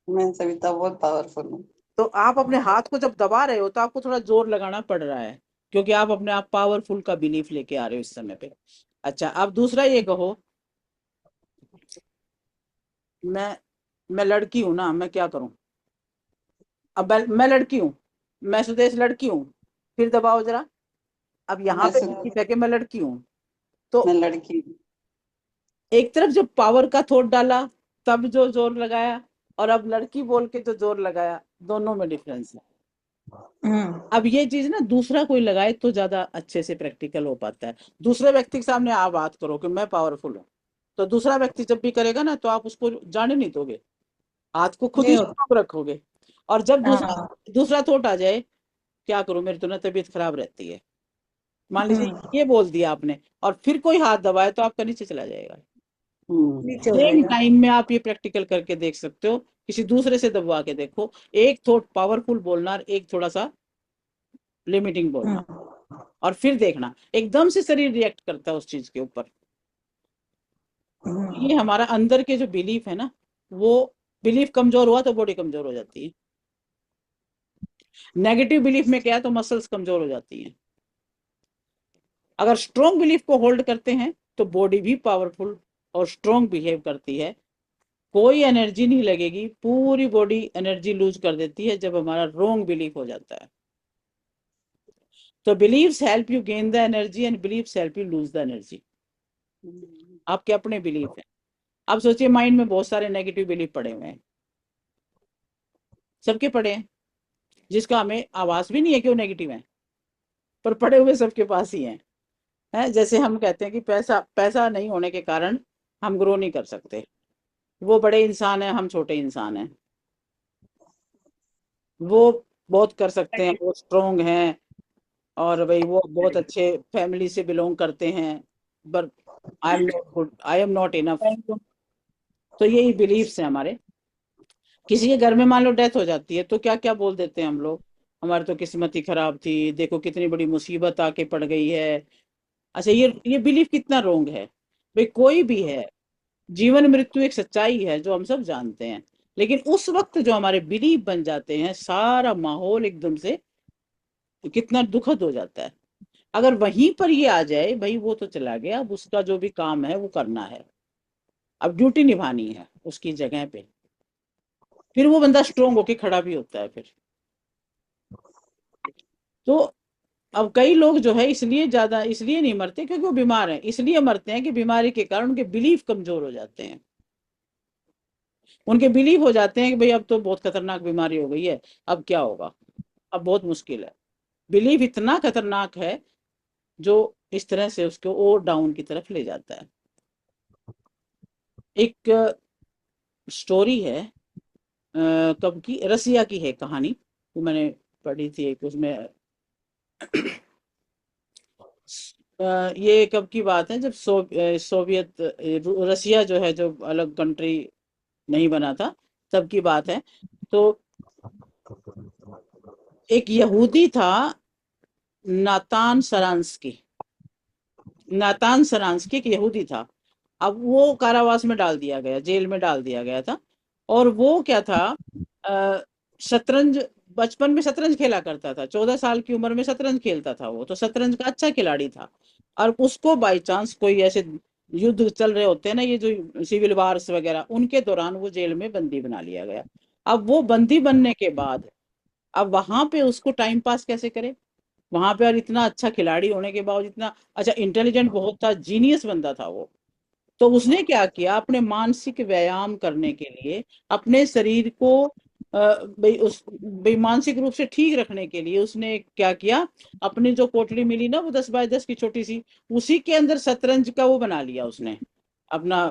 मैं सविता बहुत पावरफुल हूँ। तो आप अपने हाथ को जब दबा रहे हो तो आपको थोड़ा जोर लगाना पड़ रहा है, क्योंकि आप अपने आप पावरफुल का बिलीफ लेके आ रहे हो इस समय पे। अच्छा, अब दूसरा ये कहो, मैं मैं लड़की हूं ना, मैं क्या करूं? अब मैं लड़की हूँ, मैं सुदेश लड़की हूँ, फिर दबाओ जरा। अब यहाँ मैं पे सु- बिलीफ है कि मैं लड़की हूँ, तो मैं लड़की हूँ। एक तरफ जब पावर का थॉट डाला तब जो जोर लगाया, और अब लड़की बोल के जो जोर लगाया, दोनों में डिफरेंस है। अब ये चीज ना दूसरा कोई लगाए तो ज्यादा अच्छे से प्रैक्टिकल हो पाता है। दूसरे व्यक्ति के सामने आप बात करो कि मैं पावरफुल हूँ, तो दूसरा व्यक्ति जब भी करेगा ना तो आप उसको जाने नहीं दोगे, हाथ को खुद नहीं ही होता। स्ट्रोक रखोगे। और जब दूसरा हाँ। दूसरा थॉट आ जाए, क्या करूं, मेरी तो ना तबीयत खराब रहती है, मान लीजिए हम्म। ये बोल दिया आपने, और फिर कोई हाथ दबाए तो आपका नीचे चला जाएगा। नीचे हो सेम जाएगा। टाइम में आप ये प्रैक्टिकल करके देख सकते हो, किसी दूसरे से दबवा के देखो, एक थॉट पावरफुल बोलना और एक थोड़ा सा लिमिटिंग बोलना, हम्म। और फिर देखना एकदम से शरीर रिएक्ट करता है उस चीज के ऊपर। ये हमारा अंदर के जो बिलीफ है ना, वो बिलीफ कमजोर हुआ तो बॉडी कमजोर हो जाती है। नेगेटिव बिलीफ में क्या है, तो मसल्स कमजोर हो जाती हैं। अगर स्ट्रॉन्ग बिलीफ को होल्ड करते हैं तो बॉडी भी पावरफुल और स्ट्रॉन्ग बिहेव करती है, कोई एनर्जी नहीं लगेगी, पूरी बॉडी एनर्जी लूज कर देती है जब हमारा रॉन्ग बिलीफ हो जाता है। तो believes help you gain the energy and believes help you lose the energy. आपके अपने बिलीफ है। अब सोचिए माइंड में बहुत सारे नेगेटिव बिलीफ पड़े हुए हैं, सबके पड़े हैं, जिसका हमें आवाज भी नहीं है कि वो नेगेटिव है, पर पड़े हुए सबके पास ही हैं। है, जैसे हम कहते हैं कि पैसा पैसा नहीं होने के कारण हम ग्रो नहीं कर सकते, वो बड़े इंसान हैं, हम छोटे इंसान हैं। वो बहुत कर सकते हैं, वो स्ट्रोंग हैं, और भाई वो बहुत अच्छे फैमिली से बिलोंग करते हैं, पर I am not good, I am not enough. तो यही बिलीव्स हैं हमारे। किसी के घर में मान लो डेथ हो जाती है तो क्या क्या बोल देते हैं हम लोग, हमारी तो किस्मत ही खराब थी, देखो कितनी बड़ी मुसीबत आके पड़ गई है। अच्छा, ये बिलीफ कितना रोंग है। भाई कोई भी है, जीवन मृत्यु एक सच्चाई है जो हम सब जानते हैं, लेकिन उस वक्त जो हमारे बिलीफ बन जाते हैं, सारा माहौल एकदम से कितना दुखद हो जाता है। अगर वहीं पर ये आ जाए, भाई वो तो चला गया, अब उसका जो भी काम है वो करना है, अब ड्यूटी निभानी है उसकी जगह पे, फिर वो बंदा स्ट्रोंग होके खड़ा भी होता है फिर। तो अब कई लोग जो है इसलिए ज्यादा इसलिए नहीं मरते क्योंकि वो बीमार हैं, इसलिए मरते हैं कि बीमारी के कारण उनके बिलीफ कमजोर हो जाते हैं। उनके बिलीव हो जाते हैं कि भाई अब तो बहुत खतरनाक बीमारी हो गई है, अब क्या होगा, अब बहुत मुश्किल है। बिलीफ इतना खतरनाक है जो इस तरह से उसको और डाउन की तरफ ले जाता है। एक स्टोरी है, कब की, रसिया की है कहानी, वो मैंने पढ़ी थी एक उसमें। ये कब की बात है, जब सोवियत रसिया जो है, जो अलग कंट्री नहीं बना था, तब की बात है। तो एक यहूदी था, नातान सरांस्की। नातान सरांस्की एक यहूदी था। अब वो कारावास में डाल दिया गया, जेल में डाल दिया गया था। और वो क्या था, अ, शतरंज, बचपन में शतरंज खेला करता था, 14 साल की उम्र में शतरंज खेलता था वो, तो शतरंज का अच्छा खिलाड़ी था। और उसको बाई चांस कोई ऐसे युद्ध चल रहे होते हैं ना, ये जो सिविल वार्स वगैरह, उनके दौरान वो जेल में बंदी बना लिया गया। अब वो बंदी बनने के बाद, अब वहां पे उसको टाइम पास कैसे करे, वहां पे, और इतना अच्छा खिलाड़ी होने के बावजूद, इतना अच्छा इंटेलिजेंट बहुत था, जीनियस बंदा था वो। तो उसने क्या किया, अपने मानसिक व्यायाम करने के लिए, अपने शरीर को भाई मानसिक रूप से ठीक रखने के लिए उसने क्या किया, अपनी जो कोठरी मिली ना वो 10 बाय 10 की छोटी सी, उसी के अंदर शतरंज का वो बना लिया उसने, अपना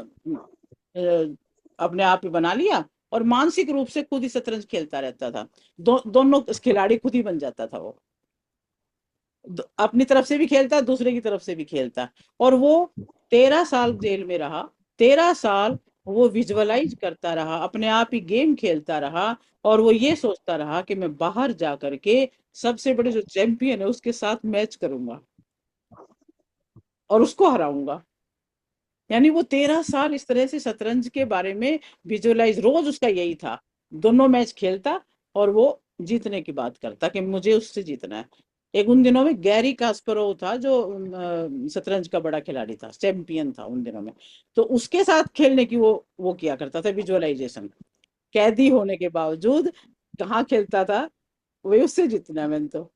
अपने आप ही बना लिया, और मानसिक रूप से खुद ही शतरंज खेलता रहता था। दोनों खिलाड़ी खुद ही बन जाता था वो, अपनी तरफ से भी खेलता, दूसरे की तरफ से भी खेलता। और वो 13 साल जेल में रहा, 13 साल वो विजुअलाइज करता रहा, अपने आप ही गेम खेलता रहा, और वो ये सोचता रहा कि मैं बाहर जा करके सबसे बड़े जो चैंपियन है उसके साथ मैच करूंगा और उसको हराऊंगा। यानी वो 13 साल इस तरह से शतरंज के बारे में विजुअलाइज, रोज उसका यही था, दोनों मैच खेलता और वो जीतने की बात करता कि मुझे उससे जीतना है। एक उन दिनों में गैरी कास्परोव था जो शतरंज का बड़ा खिलाड़ी था, चैंपियन था उन दिनों में। तो उसके साथ खेलने की वो किया करता था विजुअलाइजेशन, कैदी होने के बावजूद कहाँ खेलता था, वही उससे जीतना है मैंने तो।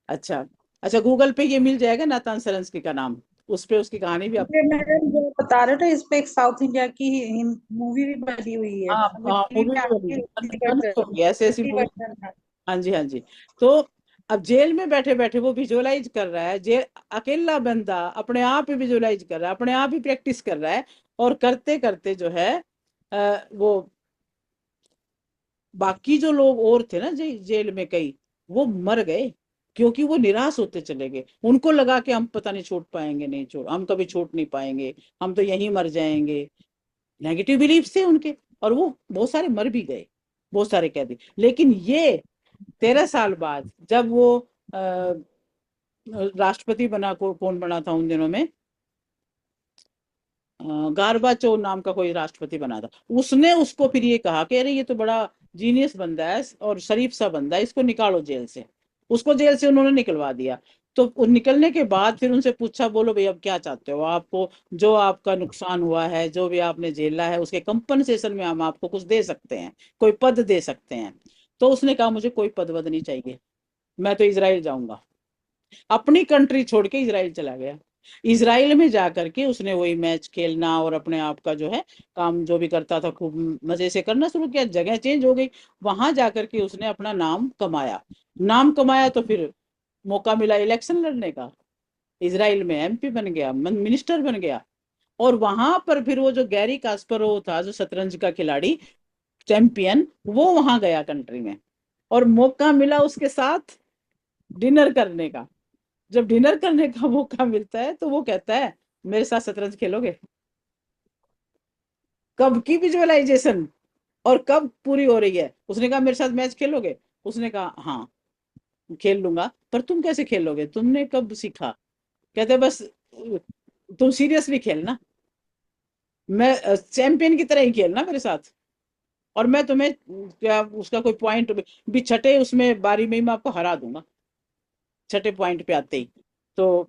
अच्छा, अच्छा, गूगल पे ये मिल जाएगा नातान शरंस्की का नाम, उस पे उसकी कहानी भी आप। ये मैडम जो बता रहे थे, इस पे एक साउथ इंडिया की मूवी भी बनी हुई है, हाँ मतलब हाँ, टीवी मूवी पे भी आती बनी है, है, हिंदी बन वर्जन, चुकी है, ऐसे ऐसी हिंदी मूवी। वर्जन है। हाँ जी, हाँ जी। तो अब जेल में बैठे बैठे वो विजुअलाइज कर रहा है, जेल अकेला बंदा अपने आप ही विजुअलाइज कर रहा है, अपने आप ही प्रैक्टिस कर रहा है, और करते करते जो है वो बाकी जो लोग और थे ना जेल में कई, वो मर गए, क्योंकि वो निराश होते चले गए। उनको लगा कि हम पता नहीं छोड़ पाएंगे, नहीं छोड़, हम कभी छोड़ नहीं पाएंगे, हम तो यहीं मर जाएंगे। नेगेटिव बिलीफ थे उनके, और वो बहुत सारे मर भी गए, बहुत सारे कैदी। लेकिन ये 13 साल बाद जब वो राष्ट्रपति बना, कौन बना था उन दिनों में, गार्बाचोव नाम का कोई राष्ट्रपति बना था, उसने उसको फिर ये कहा कि अरे ये तो बड़ा जीनियस बंदा है और शरीफ सा बंदा है, इसको निकालो जेल से। उसको जेल से उन्होंने निकलवा दिया। तो निकलने के बाद फिर उनसे पूछा, बोलो भाई अब क्या चाहते हो, आपको जो आपका नुकसान हुआ है, जो भी आपने झेला है, उसके कंपनसेशन में हम आपको कुछ दे सकते हैं, कोई पद दे सकते हैं। तो उसने कहा मुझे कोई पद वद नहीं चाहिए, मैं तो इजराइल जाऊंगा। अपनी कंट्री छोड़ के इजराइल चला गया। इजराइल में जाकर के उसने वही मैच खेलना और अपने आप का जो है काम जो भी करता था खूब मजे से करना शुरू किया, जगह चेंज हो गई, वहां जाकर के उसने अपना नाम कमाया। नाम कमाया तो फिर मौका मिला इलेक्शन लड़ने का, इजराइल में एमपी बन गया, मिनिस्टर बन गया। और वहां पर फिर वो जो गैरी कास्परोव था, जो शतरंज का खिलाड़ी चैंपियन, वो वहां गया कंट्री में, और मौका मिला उसके साथ डिनर करने का। जब डिनर करने का मौका मिलता है तो वो कहता है मेरे साथ शतरंज खेलोगे। कब की विजुअलाइजेशन, और कब पूरी हो रही है। उसने कहा मेरे साथ मैच खेलोगे, उसने कहा हाँ खेल लूंगा, पर तुम कैसे खेलोगे, तुमने कब सीखा। कहते बस तुम सीरियसली खेलना, मैं चैंपियन की तरह ही खेलना मेरे साथ, और मैं तुम्हें क्या उसका कोई पॉइंट भी छठे उसमें बारी में ही मैं आपको हरा दूंगा, छठे पॉइंट पे आते ही। तो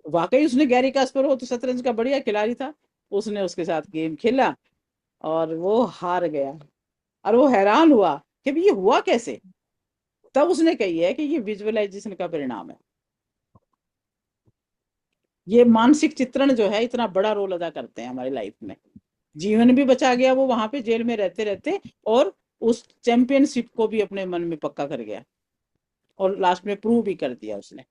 वाकई उसने, गैरी कास्परोव तो शतरंज का बढ़िया खिलाड़ी था, उसने उसके साथ गेम खेला और वो हार गया। और वो हैरान हुआ कि भी ये हुआ कैसे। तब उसने कही है कि ये विजुअलाइजेशन का परिणाम है। ये मानसिक चित्रण जो है इतना बड़ा रोल अदा करते हैं हमारी लाइफ में। जीवन भी बचा गया वो वहां पे जेल में रहते रहते, और उस चैंपियनशिप को भी अपने मन में पक्का कर गया, और लास्ट में प्रूव भी कर दिया उसने।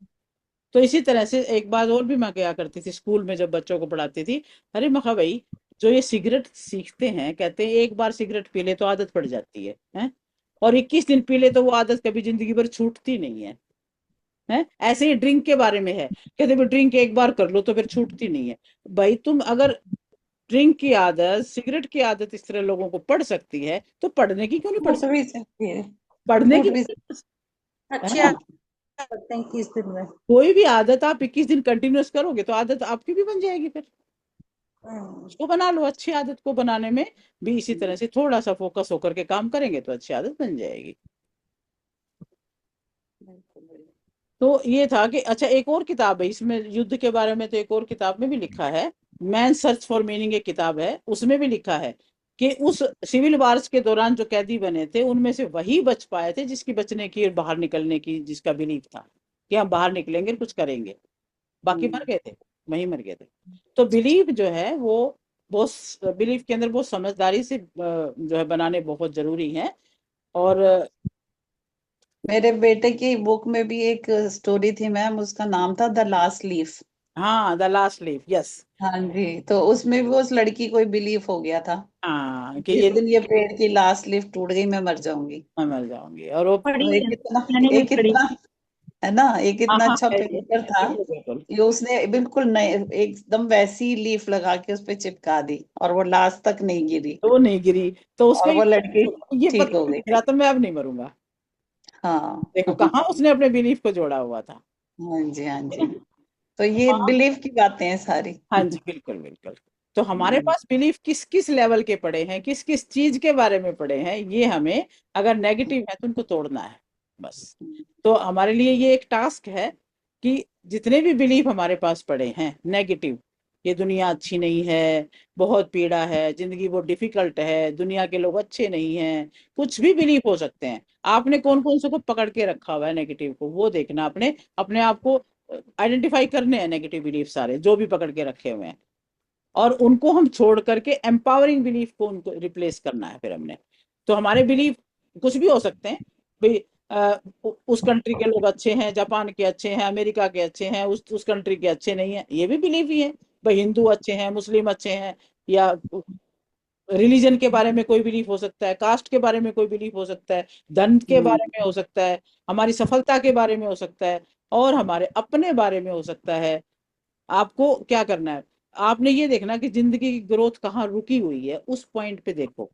तो इसी तरह से एक बात और भी मैं क्या करती थी स्कूल में जब बच्चों को पढ़ाती थी, अरे मैं कहा भाई जो ये सिगरेट सीखते हैं, कहते हैं एक बार सिगरेट पी ले तो आदत पड़ जाती है, और 21 दिन पी ले तो वो आदत कभी जिंदगी भर छूटती नहीं है। ऐसे ही ड्रिंक के बारे में है, कहते भाई ड्रिंक एक बार कर लो तो फिर छूटती नहीं है। भाई तुम अगर ड्रिंक की आदत, सिगरेट की आदत इस तरह लोगों को पड़ सकती है, तो पढ़ने की क्यों नहीं पड़ छूट सकती, भी सकती है, पढ़ने की छूट भी क्यों नहीं पड़ सकती? अच्छी है ना। सकते हैं 21 दिन में। कोई भी आदत आप 21 दिन कंटिन्यूस करोगे तो आदत आपकी भी बन जाएगी फिर। हम्म, उसको बना लो, अच्छी आदत को बनाने में भी इसी तरह से थोड़ा सा फोकस होकर के काम करेंगे तो अच्छी आदत बन जाएगी। बिल्कुल बिल्कुल। तो ये था कि अच्छा, एक और किताब है इसमें युद्ध के बारे में, तो एक और किताब में भी लिखा है, मैन सर्च फॉर मीनिंग एक किताब है, उसमें भी लिखा है कि उस सिविल वार्स के दौरान जो कैदी बने थे उनमें से वही बच पाए थे जिसकी बचने की और बाहर निकलने की जिसका बिलीफ था कि हम बाहर निकलेंगे कुछ करेंगे। बाकी मर गए थे, वही मर गए थे। तो बिलीफ जो है वो बहुत, बिलीफ के अंदर बहुत समझदारी से जो है बनाने बहुत जरूरी है। और मेरे बेटे की बुक में भी एक स्टोरी थी मैम, उसका नाम था द लास्ट लीफ। हाँ, द लास्ट लीफ, यस। हाँ जी, तो उसमें भी उस लड़की को बिलीफ हो गया था, हाँ कि जिस ये दिन ये पेड़ की लास्ट लीफ टूट गई मैं मर जाऊंगी। मैं मर जाऊंगी, और वो तो पढ़ी एक है, कितना, मैंने भी एक पढ़ी। कितना है ना, एक हाँ इतना हाँ अच्छा है ये, पेपर था बिल्कुल बिल्कुल। कि उसने बिल्कुल नए एकदम वैसी लीफ लगा के उस पे चिपका दी और वो लास्ट तक नहीं गिरी तो नहीं गिरी, तो उसको और वो लड़की ये ठीक पता हो नहीं गई। चला तो मैं अब नहीं मरूंगा। हाँ देखो कहाँ उसने अपने बिलीफ को जोड़ा हुआ था, हाँ जी, हाँ है जी। ना। तो ये हाँ बिलीफ की बातें हैं सारी। हाँ जी, बिल्कुल बिल्कुल। तो हमारे हम्म, पास बिलीफ किस किस लेवल के पड़े हैं, किस किस चीज के बारे में पड़े हैं, ये हमें अगर नेगेटिव है तो उनको तोड़ना है बस। तो हमारे लिए ये एक टास्क है कि जितने भी बिलीफ हमारे पास पड़े हैं नेगेटिव, ये दुनिया अच्छी नहीं है, बहुत पीड़ा है, जिंदगी बहुत डिफिकल्ट है, दुनिया के लोग अच्छे नहीं हैं, कुछ भी बिलीफ हो सकते हैं। आपने कौन कौन से को पकड़ के रखा हुआ है नेगेटिव को, वो देखना, आपने अपने आप को आइडेंटिफाई करने हैं नेगेटिव बिलीफ सारे जो भी पकड़ के रखे हुए हैं, और उनको हम छोड़ करके एम्पावरिंग बिलीफ को उनको रिप्लेस करना है फिर हमने। तो हमारे बिलीफ कुछ भी हो सकते हैं भाई, उस कंट्री के लोग अच्छे हैं, जापान के अच्छे हैं, अमेरिका के अच्छे हैं, उस कंट्री के अच्छे नहीं है, ये भी बिलीफ ही है। भाई हिंदू अच्छे हैं, मुस्लिम अच्छे हैं, या रिलीजन के बारे में कोई बिलीफ हो सकता है, कास्ट के बारे में कोई बिलीफ हो सकता है, धन के हम्म, बारे में हो सकता है, हमारी सफलता के बारे में हो सकता है, और हमारे अपने बारे में हो सकता है। आपको क्या करना है, आपने ये देखना कि जिंदगी की ग्रोथ कहाँ रुकी हुई है, उस पॉइंट पे देखो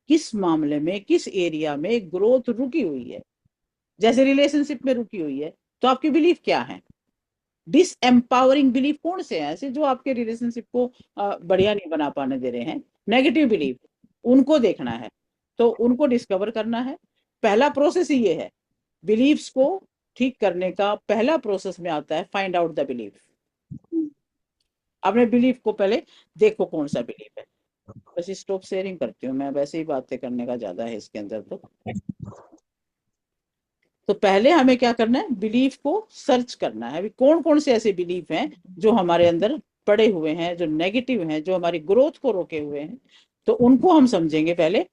किस मामले में, किस एरिया में ग्रोथ रुकी हुई है। जैसे रिलेशनशिप में रुकी हुई है, तो आपके बिलीफ क्या है, डिसएम्पावरिंग बिलीफ कौन से हैं ऐसे जो आपके रिलेशनशिप को बढ़िया नहीं बना पाने दे रहे हैं, नेगेटिव बिलीफ, उनको देखना है। तो उनको डिस्कवर करना है। पहला प्रोसेस ही ये है, बिलीफ्स को ठीक करने का पहला प्रोसेस में आता है फाइंड आउट द बिलीफ। अपने बिलीफ को पहले देखो कौन सा बिलीफ है। बस स्टॉप शेयरिंग करती हूँ मैं, वैसे ही बातें करने का ज्यादा है इसके अंदर। तो पहले हमें क्या करना है, बिलीफ को सर्च करना है, कौन कौन से ऐसे बिलीफ हैं जो हमारे अंदर पड़े हुए हैं, जो नेगेटिव हैं, जो हमारी ग्रोथ को रोके हुए हैं। तो उनको हम समझेंगे पहले।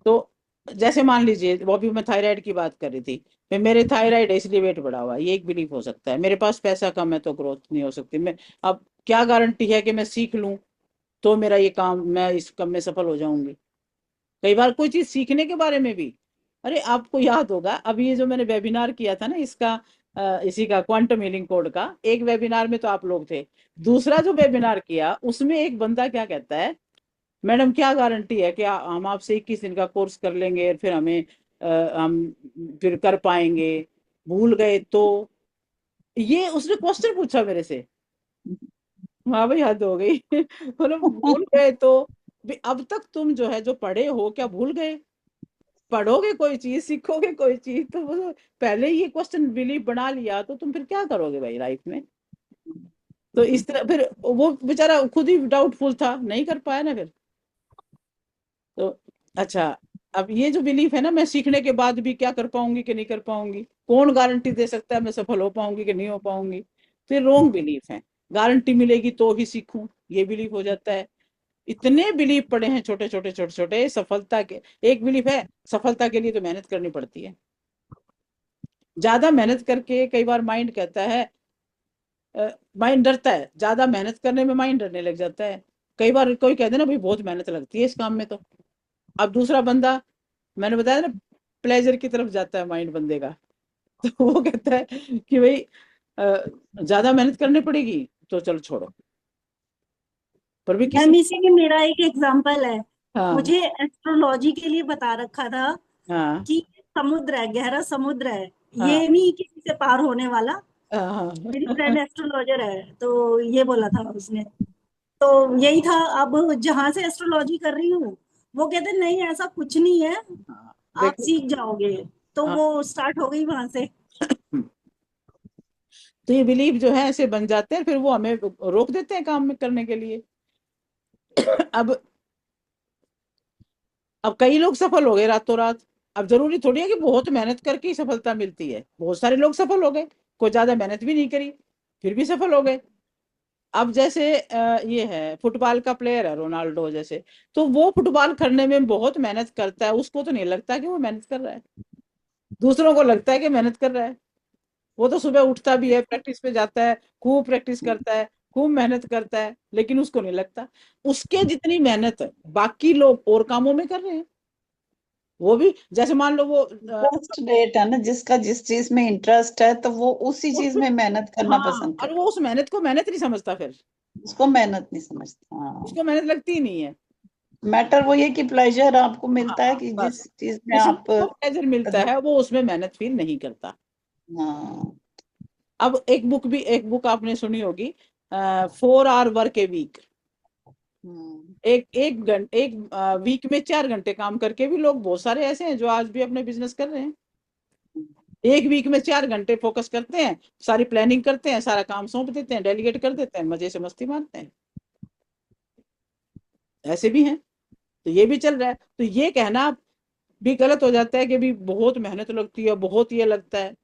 तो जैसे मान लीजिए, वो अभी मैं थायराइड की बात कर रही थी, मैं मेरे थायराइड है इसलिए वेट बढ़ा हुआ है, ये एक बिलीफ हो सकता है। मेरे पास पैसा कम है तो ग्रोथ नहीं हो सकती। मैं अब क्या गारंटी है कि मैं सीख लूं तो मेरा ये काम, मैं इस काम में सफल हो जाऊंगी। कई बार कोई चीज सीखने के बारे में भी, अरे आपको याद होगा अभी ये जो मैंने वेबिनार किया था ना इसका, इसी का क्वांटम हीलिंग कोड का, एक वेबिनार में तो आप लोग थे। दूसरा जो वेबिनार किया उसमें एक बंदा क्या कहता है, मैडम क्या गारंटी है कि हम आपसे 21 दिन का कोर्स कर लेंगे और फिर हमें हम फिर कर पाएंगे, भूल गए तो। ये उसने क्वेश्चन पूछा मेरे से। हाँ भाई हद हो गई बोले भूल गए तो, भी अब तक तुम जो है जो पढ़े हो क्या भूल गए, पढ़ोगे कोई चीज, सीखोगे कोई चीज, तो वो पहले ही ये क्वेश्चन बिलीव बना लिया तो तुम फिर क्या करोगे भाई लाइफ में। तो इस तरह फिर वो बेचारा खुद ही डाउटफुल था, नहीं कर पाया ना फिर। तो अच्छा, अब ये जो बिलीफ है ना, मैं सीखने के बाद भी क्या कर पाऊंगी कि नहीं कर पाऊंगी, कौन गारंटी दे सकता है मैं सफल हो पाऊंगी कि नहीं हो पाऊंगी, तो ये रॉन्ग बिलीफ है। गारंटी मिलेगी तो ही सीखूं, ये बिलीफ हो जाता है। इतने बिलीफ पड़े हैं छोटे छोटे छोटे छोटे सफलता के। एक बिलीफ है, सफलता के लिए तो मेहनत करनी पड़ती है। ज्यादा मेहनत करके कई बार माइंड कहता है, माइंड डरता है, ज्यादा मेहनत करने में माइंड डरने लग जाता है। कई बार कोई कहते हैं ना भाई बहुत मेहनत लगती है इस काम में, तो अब दूसरा बंदा, मैंने बताया ना, प्लेजर की तरफ जाता है माइंड बंदे का तो वो कहता है कि भाई ज्यादा मेहनत करनी पड़ेगी तो चलो छोड़ो। पर भी किसी, मैम इसी में मेरा एक एग्जांपल है। हाँ मुझे एस्ट्रोलॉजी के लिए बता रखा था हाँ कि समुद्र है, गहरा समुद्र है, हाँ ये नहीं किसी से पार होने वाला। हाँ मेरी फ्रेंड एस्ट्रोलॉजर है तो ये बोला था उसने। तो यही था। अब जहां से एस्ट्रोलॉजी कर रही हूँ वो कहते नहीं ऐसा कुछ नहीं है, हाँ, आप देखो, सीख जाओगे। तो हाँ, वो स्टार्ट हो गई वहां से। तो ये बिलीफ जो है ऐसे बन जाते हैं, फिर वो हमें रोक देते हैं काम में करने के लिए। अब अब कई लोग सफल हो गए रातों रात। अब जरूरी थोड़ी है कि बहुत मेहनत करके ही सफलता मिलती है, बहुत सारे लोग सफल हो गए, कोई ज्यादा मेहनत भी नहीं करी फिर भी सफल हो गए। अब जैसे ये है फुटबॉल का प्लेयर है रोनाल्डो जैसे, तो वो फुटबॉल करने में बहुत मेहनत करता है, उसको तो नहीं लगता कि वो मेहनत कर रहा है, दूसरों को लगता है कि मेहनत कर रहा है। वो तो सुबह उठता भी है, प्रैक्टिस पे जाता है, खूब प्रैक्टिस करता है, खूब मेहनत करता है, लेकिन उसको नहीं लगता। उसके जितनी मेहनत बाकी लोग और कामों में कर रहे हैं। वो भी जैसे मान लो वो इंटरेस्ट रेट है ना, जिसका जिस चीज में इंटरेस्ट है तो वो उसी चीज में मेहनत करना हाँ, पसंद और करता वो उस मेहनत को मेहनत नहीं समझता, फिर है, उसको मेहनत नहीं समझता। हाँ, उसको मेहनत लगती ही नहीं है। मैटर वो ये कि प्लेजर आपको मिलता है हाँ, कि बस जिस चीज में किसी आप को प्लेजर मिलता है वो उसमें मेहनत फील नहीं करता। हाँ। अब एक बुक आपने सुनी होगी, 4 आवर वर्क ए वीक। हम्म, एक वीक में 4 घंटे काम करके भी लोग बहुत सारे ऐसे हैं जो आज भी अपने बिजनेस कर रहे हैं। एक वीक में 4 घंटे फोकस करते हैं, सारी प्लानिंग करते हैं, सारा काम सौंप देते हैं, डेलीगेट कर देते हैं, मजे से मस्ती मारते हैं। ऐसे भी हैं, तो ये भी चल रहा है। तो ये कहना भी गलत हो जाता है कि भी बहुत मेहनत लगती है, बहुत ये लगता है।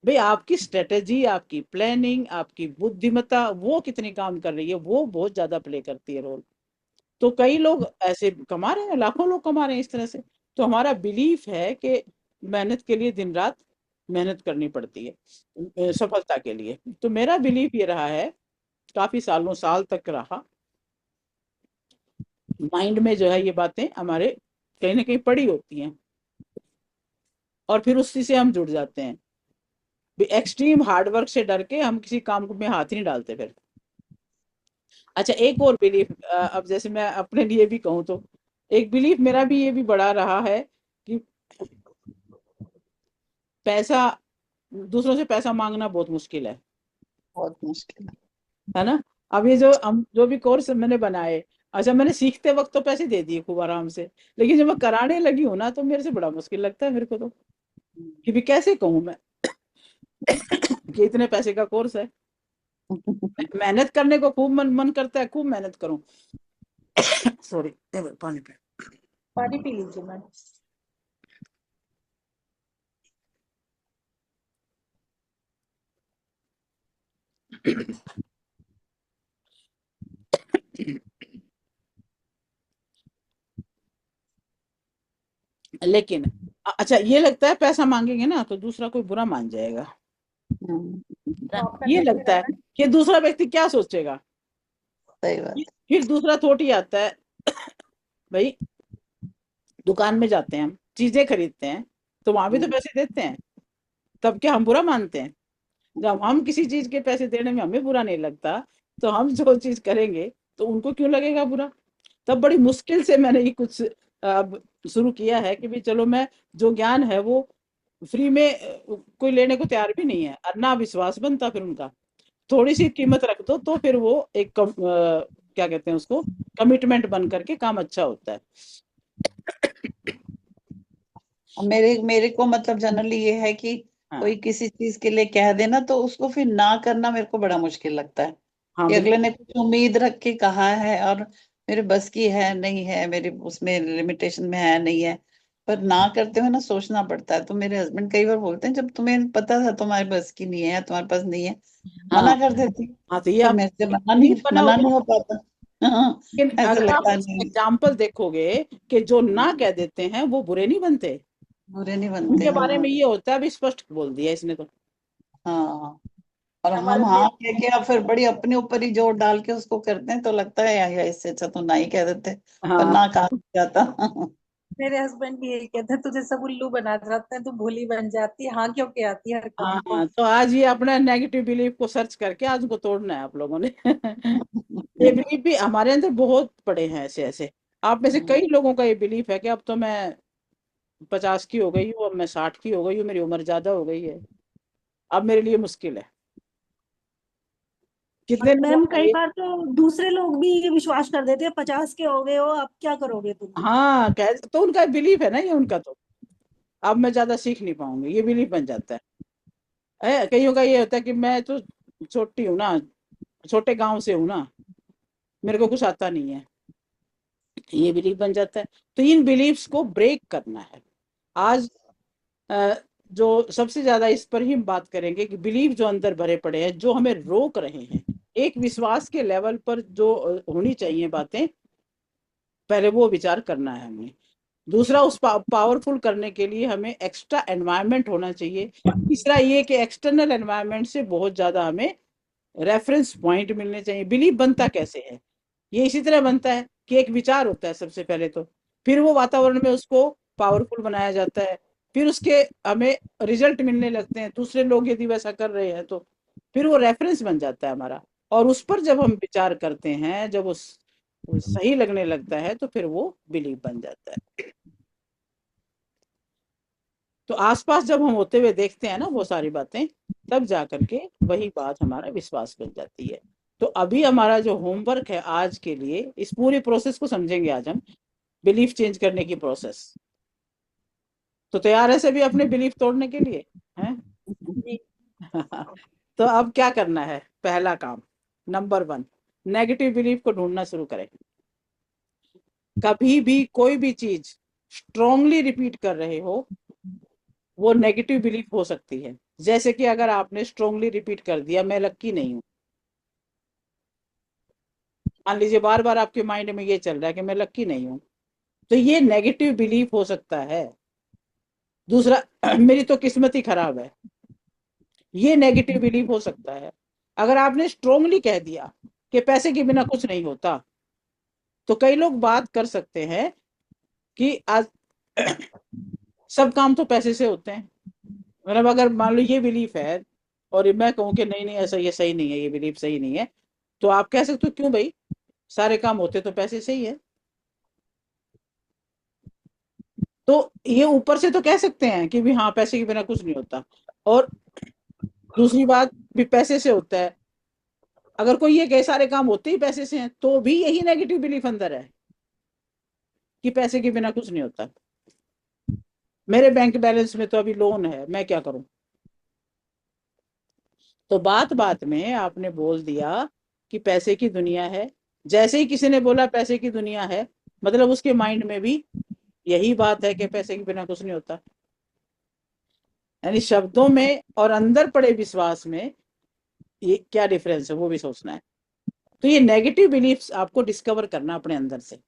भाई आपकी स्ट्रेटेजी, आपकी प्लानिंग, आपकी बुद्धिमत्ता वो कितनी काम कर रही है, वो बहुत ज्यादा प्ले करती है रोल। तो कई लोग ऐसे कमा रहे हैं, लाखों लोग कमा रहे हैं इस तरह से। तो हमारा बिलीफ है कि मेहनत के लिए दिन रात मेहनत करनी पड़ती है सफलता के लिए। तो मेरा बिलीफ ये रहा है, काफी साल तक रहा, माइंड में जो है ये बातें हमारे कहीं ना कहीं पड़ी होती हैं, और फिर उसी से हम जुड़ जाते हैं। एक्सट्रीम हार्डवर्क से डर के हम किसी काम में हाथ ही नहीं डालते फिर। अच्छा, एक और बिलीफ, अब जैसे मैं अपने लिए भी कहूँ तो एक बिलीफ मेरा भी ये भी बड़ा रहा है कि पैसा, दूसरों से पैसा मांगना बहुत मुश्किल बहुत मुश्किल है। है ना। अब ये जो हम जो भी कोर्स मैंने बनाए, अच्छा मैंने सीखते वक्त तो पैसे दे दिए खूब आराम से, लेकिन जब मैं कराने लगी हूँ ना तो मेरे से बड़ा मुश्किल लगता है मेरे को तो, कि भी कैसे कहूँ मैं कि इतने पैसे का कोर्स है। मेहनत करने को खूब मन करता है, खूब मेहनत करूं। सॉरी, पानी पे। पानी पी लीजिए मैम। लेकिन अच्छा ये लगता है पैसा मांगेंगे ना तो दूसरा कोई बुरा मान जाएगा, हम्म, तो आपका ये कैसे लगता है रहता है? कि दूसरा व्यक्ति क्या सोचेगा। सही बात फिर दूसरा थॉट ही आता है, भाई दुकान में जाते हैं हम चीजें खरीदते हैं तो वहां भी है। तो पैसे देते हैं, तब क्या हम बुरा मानते हैं। जब हम किसी चीज के पैसे देने में हमें बुरा नहीं लगता, तो हम जो चीज करेंगे तो उनको क्यों लगेगा बुरा। तब बड़ी मुश्किल से मैंने ये कुछ अब शुरू किया है कि भाई चलो, मैं जो ज्ञान है वो फ्री में कोई लेने को तैयार भी नहीं है, और ना विश्वास बनता फिर उनका। थोड़ी सी कीमत रख दो तो फिर वो एक क्या कहते हैं उसको, कमिटमेंट बन करके काम अच्छा होता है। और मेरे मेरे को मतलब जनरली ये है कि हाँ, कोई किसी चीज के लिए कह देना तो उसको फिर ना करना मेरे को बड़ा मुश्किल लगता है। हाँ कि अगले बिल्कुल। ने कुछ उम्मीद रख के कहा है और मेरे बस की है नहीं है, मेरे उसमें लिमिटेशन में है नहीं है, पर ना करते हुए ना सोचना पड़ता है। तो मेरे हस्बैंड कई बार बोलते हैं, जब तुम्हें पता था तुम्हारे बस की नहीं है, तुम्हारे पास नहीं है, हाँ, मना कर देती। हाँ, तो ये पर आप मेरे से बिलीव बना हो मना नहीं गया। हो पाता। हाँ, लेकिन ऐसा अगर आप लगता है उसके नहीं। एग्जाम्पल देखोगे कि जो ना कह देते हैं वो बुरे नहीं बनते, बुरे नहीं बनते। उनके बारे हाँ, में ये होता है अभी स्पष्ट बोल दिया इसने तो। हाँ। और हमारे हम मेरे हाँ कह के अब फिर बड़ी अपने ऊपर ही जोर डाल के उसको करते हैं, तो लगता है या इससे अच्छा तो ना ही कह देते। पर हाँ, ना कहा नहीं जाता। मेरे हस्बैंड भी यही कहते हैं, तुझे सब उल्लू बना देते हैं, तू भोली बन जाती है, हाँ क्यों के आती है हर काम को। हाँ, तो आज ये अपना नेगेटिव बिलीफ को सर्च करके आज उनको तोड़ना है आप लोगों ने। ये बिलीफ भी हमारे अंदर बहुत पड़े हैं ऐसे ऐसे। आप में से कई लोगों का ये बिलीफ है कि अब तो मैं 50 की हो गई हूँ, अब मैं 60 की हो गई हूँ, मेरी उम्र ज्यादा हो गई है, अब मेरे लिए मुश्किल है। और कितने लोगों मैम का कई ये, बार तो दूसरे लोग भी ये विश्वास कर देते हैं, 50 के हो गए हो अब क्या करोगे तुम। हाँ कह, तो उनका बिलीफ है ना ये उनका, तो अब मैं ज्यादा सीख नहीं पाऊंगी, ये बिलीफ बन जाता है। कईयों का ये होता है कि मैं तो छोटी हूँ ना, छोटे गांव से हूँ ना, मेरे को कुछ आता नहीं है, ये बिलीफ बन जाता है। तो इन बिलीफ्स को ब्रेक करना है आज। अ, जो सबसे ज्यादा इस पर ही हम बात करेंगे कि बिलीफ जो अंदर भरे पड़े हैं जो हमें रोक रहे हैं, एक विश्वास के लेवल पर जो होनी चाहिए बातें, पहले वो विचार करना है हमने। दूसरा, उस पावरफुल करने के लिए हमें एक्स्ट्रा एनवायरनमेंट होना चाहिए। तीसरा ये कि एक्सटर्नल एनवायरनमेंट से बहुत ज्यादा हमें रेफरेंस पॉइंट मिलने चाहिए। बिलीव बनता कैसे है, ये इसी तरह बनता है कि एक विचार होता है सबसे पहले तो, फिर वो वातावरण में उसको पावरफुल बनाया जाता है, फिर उसके हमें रिजल्ट मिलने लगते हैं, दूसरे लोग यदि वैसा कर रहे हैं तो फिर वो रेफरेंस बन जाता है हमारा, और उस पर जब हम विचार करते हैं, जब वो सही लगने लगता है तो फिर वो बिलीफ बन जाता है। तो आसपास जब हम होते हुए देखते हैं ना वो सारी बातें, तब जा करके वही बात हमारा विश्वास बन जाती है। तो अभी हमारा जो होमवर्क है आज के लिए, इस पूरी प्रोसेस को समझेंगे आज हम, बिलीफ चेंज करने की प्रोसेस। तो तैयार है सभी अपने बिलीफ तोड़ने के लिए? हैं? जी। तो अब क्या करना है? पहला काम, नंबर 1, नेगेटिव बिलीफ को ढूंढना शुरू करें। कभी भी कोई भी चीज स्ट्रांगली रिपीट कर रहे हो, वो नेगेटिव बिलीफ हो सकती है। जैसे कि अगर आपने स्ट्रांगली रिपीट कर दिया मैं लक्की नहीं हूं, मान लीजिए बार बार आपके माइंड में ये चल रहा है कि मैं लक्की नहीं हूं, तो ये नेगेटिव बिलीफ हो सकता है। दूसरा, मेरी तो किस्मत ही खराब है, ये नेगेटिव बिलीफ हो सकता है। अगर आपने स्ट्रांगली कह दिया कि पैसे के बिना कुछ नहीं होता, तो कई लोग बात कर सकते हैं कि आज सब काम तो पैसे से होते हैं। मतलब अगर मान लो ये बिलीफ है और मैं कहूँ कि नहीं नहीं ऐसा, ये सही नहीं है, ये बिलीफ सही नहीं है, तो आप कह सकते हो क्यों भाई, सारे काम होते तो पैसे से ही है। तो ये ऊपर से तो कह सकते हैं कि भी हाँ पैसे के बिना कुछ नहीं होता, और दूसरी बात भी पैसे से होता है। अगर कोई ये कहे सारे काम होते ही पैसे से हैं, तो भी यही नेगेटिव बिलीफ अंदर है कि पैसे के बिना कुछ नहीं होता। मेरे बैंक बैलेंस में तो अभी लोन है, मैं क्या करूं? तो बात बात में आपने बोल दिया कि पैसे की दुनिया है। जैसे ही किसी ने बोला पैसे की दुनिया है, मतलब उसके माइंड में भी यही बात है कि पैसे के बिना कुछ नहीं होता। यानी शब्दों में और अंदर पड़े विश्वास में ये क्या डिफरेंस है, वो भी सोचना है। तो ये नेगेटिव बिलीफ्स आपको डिस्कवर करना अपने अंदर से।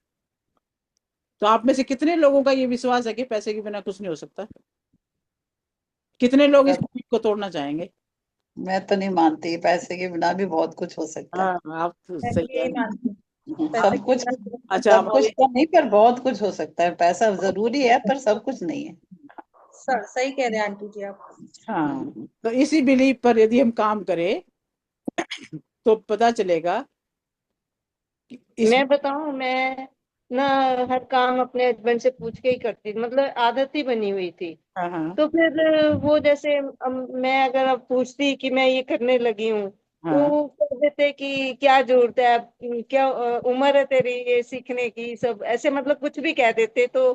तो आप में से कितने लोगों का ये विश्वास है कि पैसे के बिना कुछ नहीं हो सकता? कितने लोग इस belief को तोड़ना चाहेंगे? मैं तो नहीं मानती, पैसे के बिना भी बहुत कुछ हो सकता है। हाँ, आप तो मैं सही भी यही है। मानती हूँ, पैसे सब के कुछ, बिना तो अच्छा, सब कुछ तो नहीं पर बहुत कुछ हो सकता है। पैसा जरूरी है पर सब कुछ नहीं है। सही कह रहे हैं आंटी जी आप। हाँ, तो इसी बिलीफ पर यदि हम काम करें तो पता चलेगा कि इस, मैं बताऊं, मैं ना हर काम अपने हस्बैंड से पूछ के ही करती थी, मतलब आदत ही बनी हुई थी। हाँ हाँ तो फिर वो जैसे मैं अगर अब पूछती कि मैं ये करने लगी हूँ, तो हाँ, वो कह देते कि क्या जरूरत है अब, क्या उम्र है तेरी ये सीखने की, सब ऐसे मतलब कुछ भी कह देते। तो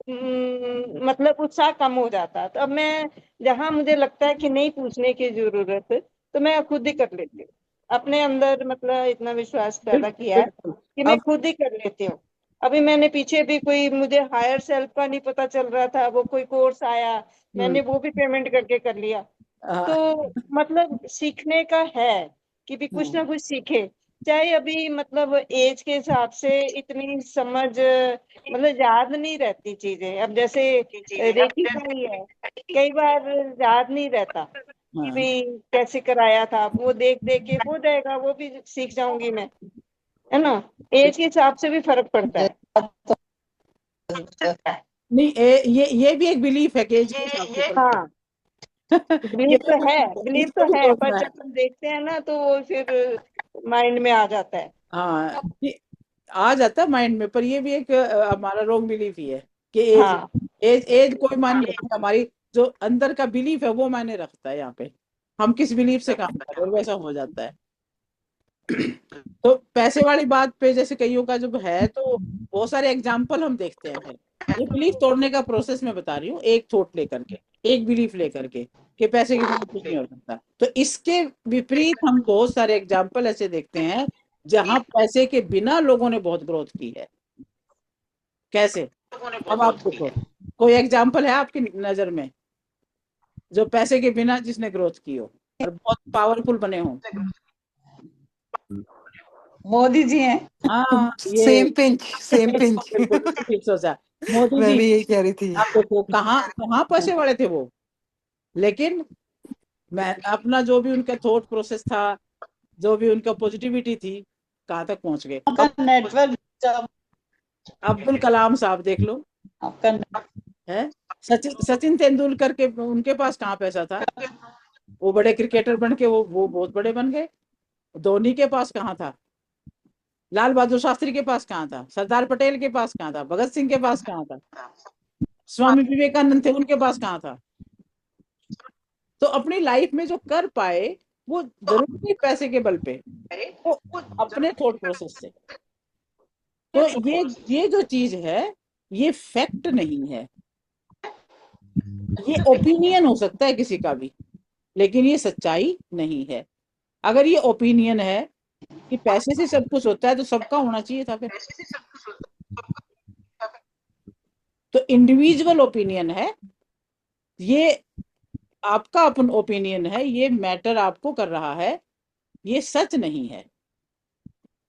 मतलब उत्साह कम हो जाता। तो अब मैं जहां मुझे लगता है कि नहीं पूछने की जरूरत, तो मैं खुद ही कर लेती हूँ। अपने अंदर मतलब इतना विश्वास पैदा बिल्कुल किया है बिल्कुल। कि मैं अब खुद ही कर लेती हूँ। अभी मैंने पीछे भी कोई, मुझे हायर सेल्फ का नहीं पता चल रहा था, वो कोई कोर्स आया, मैंने वो भी पेमेंट करके कर लिया। हाँ, तो मतलब सीखने का है कि भी कुछ ना कुछ सीखे। चाहे अभी मतलब एज के हिसाब से इतनी समझ मतलब याद नहीं रहती चीजें। अब जैसे रेकी का ही है, कई बार याद नहीं रहता कि हाँ, भी कैसे कराया था। वो देख देख के हो जाएगा, वो भी सीख जाऊंगी मैं, है ना। एज के हिसाब से भी फर्क पड़ता है। नहीं ये भी एक बिलीफ है कि एज के हिसाब से फर्क हाँ, पड़ता है। बिलीव तो है, बिलीव इसको तो भी है, पर सोचना है। जब हम देखते हैं ना तो वो फिर माइंड में आ जाता है। हाँ, ये आ जाता है माइंड में, पर ये भी एक हमारा रॉन्ग बिलीफ ही है कि एज हाँ, एज एज कोई मायने नहीं रखता। हमारी जो अंदर का बिलीफ है वो मायने रखता है यहाँ पे, हम किस बिलीफ से काम कर रहे हैं, और वैसा हो जाता है। तो पैसे वाली बात पे जैसे कईयों का जब है, तो बहुत सारे एग्जाम्पल हम देखते हैं। फिर ये बिलीफ तोड़ने का प्रोसेस मैं बता रही हूँ, एक थॉट लेकर के, एक बिलीफ लेकर के कि पैसे के बिना कुछ नहीं हो सकता। तो इसके विपरीत हम बहुत सारे एग्जाम्पल ऐसे देखते हैं जहां पैसे के बिना लोगों ने बहुत ग्रोथ की है। कैसे? अब आप देखो, कोई एग्जाम्पल है आपकी नजर में जो पैसे के बिना जिसने ग्रोथ की हो और बहुत पावरफुल बने हो? मोदी जी हैं। हाँ, ये सेम पिंच, सेम पिंच। बिल्कुल बिल्कुल ठीक सोचा। मोदी मैं जी, भी यही कह रही थी। आप देखो कहाँ कहाँ पैसे वाले थे वो, लेकिन मैं अपना जो भी उनका थॉट प्रोसेस था, जो भी उनका पॉजिटिविटी थी, कहाँ तक पहुंच गए। आपका नेटवर्क, अब्दुल कलाम साहब देख लो, आपका है। सचिन तेंदुलकर के उनके पास कहाँ पैसा था? वो बड़े क्रिकेटर बन के वो बहुत बड़े बन गए। धोनी के पास कहाँ था? लाल बहादुर शास्त्री के पास कहाँ था? सरदार पटेल के पास कहाँ था? भगत सिंह के पास कहाँ था? स्वामी विवेकानंद थे, उनके पास कहाँ था? तो अपनी लाइफ में जो कर पाए वो जरूर नहीं पैसे के बल पे, वो अपने थॉट प्रोसेस से। तो ये जो चीज है ये फैक्ट नहीं है, ये ओपिनियन हो सकता है किसी का भी, लेकिन ये सच्चाई नहीं है। अगर ये ओपिनियन है कि पैसे से सब कुछ होता है तो सबका होना चाहिए था फिर। तो इंडिविजुअल ओपिनियन है ये, आपका अपन ओपिनियन है, ये मैटर आपको कर रहा है, ये सच नहीं है।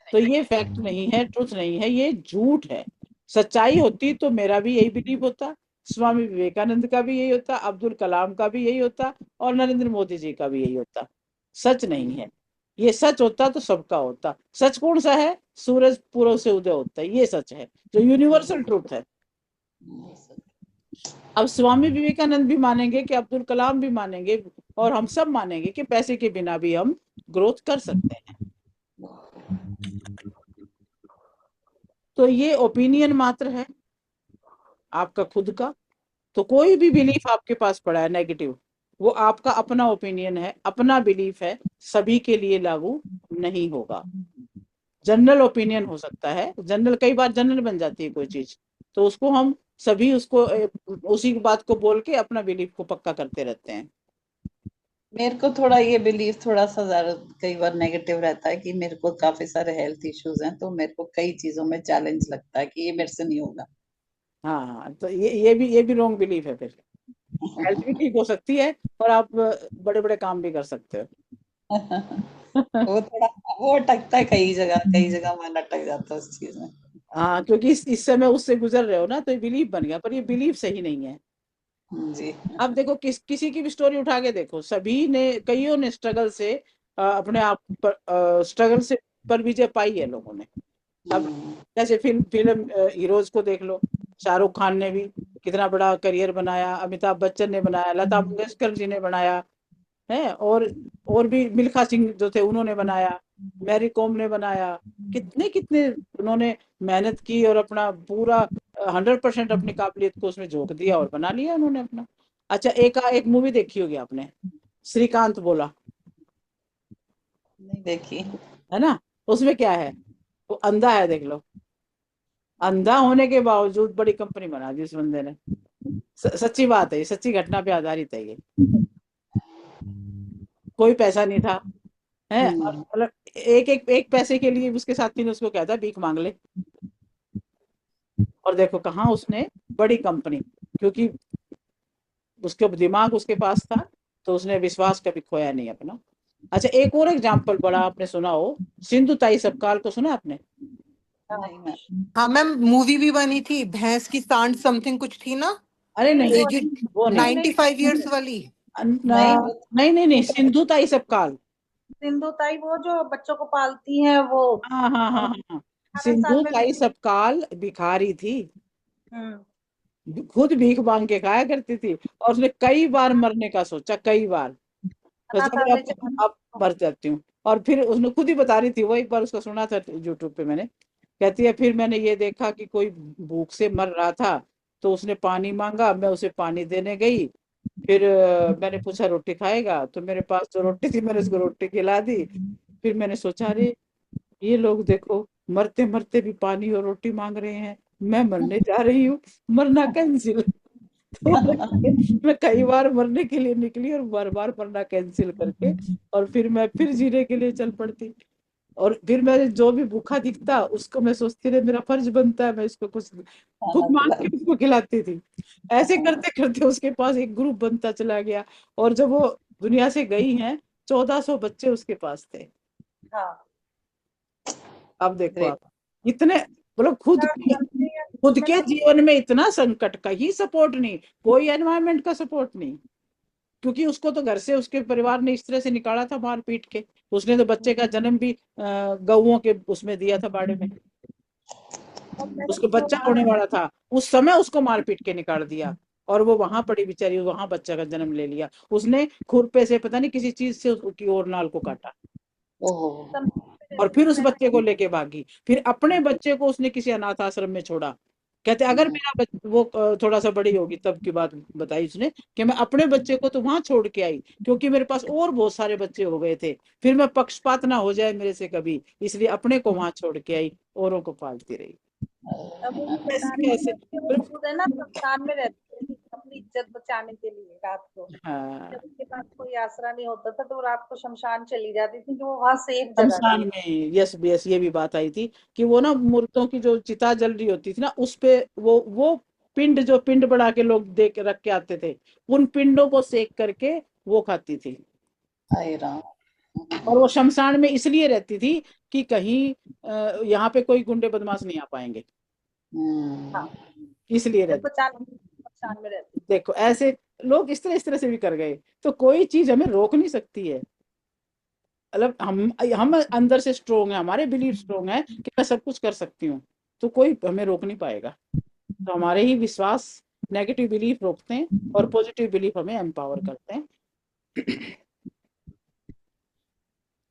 तो ये फैक्ट नहीं है, ट्रुथ नहीं है, ये झूठ है। सच्चाई होती तो मेरा भी यही बिलीव होता, स्वामी विवेकानंद का भी यही होता, अब्दुल कलाम का भी यही होता, और नरेंद्र मोदी जी का भी यही होता। सच नहीं है। ये सच होता तो सबका होता। सच कौन सा है? सूरज पूर्व से उदय होता है, ये सच है जो यूनिवर्सल ट्रुथ है। अब स्वामी विवेकानंद भी मानेंगे कि अब्दुल कलाम भी मानेंगे और हम सब मानेंगे कि पैसे के बिना भी हम ग्रोथ कर सकते हैं। तो ये ओपिनियन मात्र है आपका खुद का। तो कोई भी बिलीफ आपके पास पड़ा है नेगेटिव, वो आपका अपना ओपिनियन है, अपना बिलीफ है, सभी के लिए लागू नहीं होगा। जनरल ओपिनियन हो सकता है, जनरल कई बार जनरल बन जाती है कोई चीज, तो उसको हम सभी उसको उसी बात को बोल के अपना बिलीफ को पक्का करते रहते हैं। मेरे को थोड़ा ये बिलीफ थोड़ा सा ज्यादा कई बार नेगेटिव रहता है कि मेरे को काफी सारे हेल्थ इश्यूज हैं, तो मेरे को कई चीजों में चैलेंज लगता है कि ये मेरे से नहीं होगा। हाँ, तो ये भी रॉन्ग बिलीफ है फिर। हेल्थ भी ठीक हो सकती है और आप बड़े बड़े काम भी कर सकते हो। वो थोड़ा वो अटकता है, कई जगह मन अटक जाता है उस चीज में। हाँ, क्योंकि इस समय उससे गुजर रहे हो ना, तो ये बिलीफ बन गया, पर ये बिलीफ सही नहीं है। जी। अब देखो किसी की भी स्टोरी उठा के देखो, सभी ने कईयों ने स्ट्रगल से अपने आप पर स्ट्रगल से पर विजय पाई है लोगों ने। अब जैसे फिल्म हीरोज को देख लो, शाहरुख खान ने भी कितना बड़ा करियर बनाया, अमिताभ बच्चन ने बनाया, लता मंगेशकर जी ने बनाया है, और भी मिल्खा सिंह जो थे उन्होंने बनाया, मैरी कॉम ने बनाया, कितने कितने उन्होंने मेहनत की और अपना पूरा 100% अपनी काबिलियत को उसमें झोंक दिया और बना लिया उन्होंने अपना। अच्छा, एक मूवी देखी होगी आपने, श्रीकांत बोला, नहीं देखी। है ना? उसमें क्या है, वो अंधा है, देख लो, अंधा होने के बावजूद बड़ी कंपनी बना दी उस बंदे ने। सच्ची बात है, ये सच्ची घटना पे आधारित है ये। कोई पैसा नहीं था, है, और मतलब एक पैसे के लिए उसके साथी ने उसको कहता भीख मांग ले, और देखो कहाँ उसने बड़ी कंपनी, क्योंकि उसके दिमाग उसके पास था, तो उसने विश्वास कभी खोया नहीं अपना। अच्छा, एक और एग्जाम्पल बड़ा आपने सुना हो, सिंधु ताई सपकाल को सुना आपने? नहीं मैं हाँ मैम, मूवी भी बनी थी, भैंस की सांड समथिंग कुछ थी ना, अरे नहीं, एजेड वो नहीं, 95 इयर्स वाली। नहीं नहीं नहीं नहीं, सिंधु ताई सपकाल। सिंधु ताई वो जो बच्चों को पालती हैं वो, हाँ हाँ हाँ हाँ, 18 साल सिंधु में ताई सपकाल भिखारी थी, हम्म, खुद भीख मांग के खाया करती थी, और उसने कई बार मरने का सोचा, कई बार, तो अनाथ जब आश्रय अब मर जाती हूँ। और फिर उसने खुद ही बता रही थी, वो एक बार उसका सुना था यूट्यूब पे मैंने, कहती है फिर मैंने ये देखा कि कोई भूख से मर रहा था, तो उसने पानी मांगा, मैं उसे पानी देने गई, फिर मैंने पूछा रोटी खाएगा, तो मेरे पास जो रोटी थी मैंने उसको रोटी खिला दी। फिर मैंने सोचा, अरे ये लोग देखो मरते मरते भी पानी और रोटी मांग रहे हैं, मैं मरने जा रही हूँ, मरना कैंसिल। तो मैं कई बार मरने के लिए निकली और बार बार मरना कैंसिल करके, और फिर मैं फिर जीने के लिए चल पड़ती। और फिर मैं जो भी भूखा दिखता उसको मैं सोचती रही, मेरा फर्ज बनता है मैं इसको कुछ खुद खाना मांग खिला। के उसको खिलाती थी। ऐसे करते करते उसके पास एक ग्रुप बनता चला गया, और जब वो दुनिया से गई हैं, 1400 बच्चे उसके पास थे। हाँ, अब देखो ग्रेट। आप, इतने मतलब खुद के जीवन में इतना संकट, का ही सपोर्ट नहीं, कोई एनवायरनमेंट का सपोर्ट नहीं, क्योंकि उसको तो घर से उसके परिवार ने इस तरह से निकाला था मार पीट के। उसने तो बच्चे का जन्म भी गऊओं के उसमें दिया था, बाड़े में, उसको बच्चा होने वाला था, उस समय उसको मार पीट के निकाल दिया। और वो वहां पड़ी बेचारी, वहां बच्चा का जन्म ले लिया, उसने खुरपे से पता नहीं किसी चीज से उसकी और नाल को काटा, ओहो। और फिर उस बच्चे को लेके भागी, फिर अपने बच्चे को उसने किसी अनाथ आश्रम में छोड़ा। कहते अगर मेरा वो थोड़ा सा बड़ी होगी तब की बात बताई उसने, कि मैं अपने बच्चे को तो वहां छोड़ के आई, क्योंकि मेरे पास और बहुत सारे बच्चे हो गए थे, फिर मैं पक्षपात ना हो जाए मेरे से कभी, इसलिए अपने को वहां छोड़ के आई, औरों को पालती रही। तब वो जो ऐसे बताने कैसे? की वो खुद है ना शमशान में रहती थी अपनी इज्जत बचाने के लिए रात को, हाँ, जब उसके पास कोई आसरा नहीं होता था तो वो रात को शमशान चली जाती थी कि वो वहां सेफ जगह शमशान थी। में, यस यस, ये भी बात आई थी कि वो ना मूर्तों की जो चिता जल रही होती थी ना, उस पे वो पिंड, जो पिंड बना के लोग दे के रख के आते थे, उन पिंडों को सेक करके वो खाती थी। हाय राम। और वो शमशान में इसलिए रहती थी कि कहीं यहाँ पे कोई गुंडे बदमाश नहीं आ पाएंगे, हाँ, इसलिए इज्जत रहती। बचाने के लिए शमशान में रहती। देखो ऐसे लोग इस तरह से भी कर गए, तो कोई चीज हमें रोक नहीं सकती है। मतलब हम अंदर से स्ट्रोंग है, हमारे बिलीफ स्ट्रोंग है कि मैं सब कुछ कर सकती हूँ, तो कोई हमें रोक नहीं पाएगा। तो हमारे ही विश्वास नेगेटिव बिलीफ रोकते हैं, और पॉजिटिव बिलीफ हमें एम्पावर करते हैं।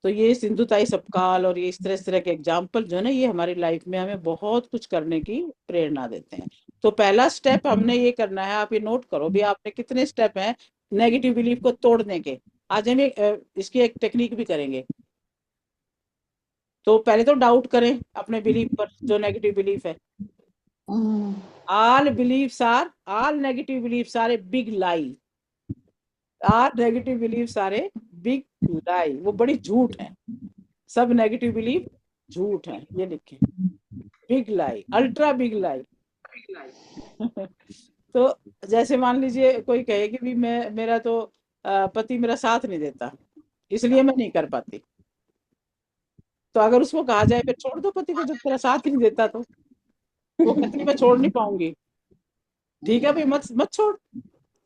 तो ये सिंधुताई सपकाल और ये इस तरह के एग्जाम्पल जो है ना, ये हमारी लाइफ में हमें बहुत कुछ करने की प्रेरणा देते हैं। तो पहला स्टेप हमने ये करना है, आप ये नोट करो भी, आपने कितने स्टेप हैं नेगेटिव बिलीफ को तोड़ने के। आज हम इसकी एक टेक्निक भी करेंगे। तो पहले तो डाउट करें अपने बिलीफ पर, जो नेगेटिव बिलीफ है। All negative beliefs are a big lie. Are negative belief सारे बिग लाई, वो बड़ी झूठ है। सब नेगेटिव बिलीफ झूठ है, ये लिखें, big lie, ultra big lie. तो जैसे मान लीजिए कोई कहे कि भी मेरा तो पति मेरा साथ नहीं देता, इसलिए मैं नहीं कर पाती। तो अगर उसको कहा जाए फिर छोड़ दो पति को, जब तेरा साथ ही नहीं देता, तो वो कहती मैं छोड़ नहीं पाऊंगी। ठीक है भाई, मत मत छोड़।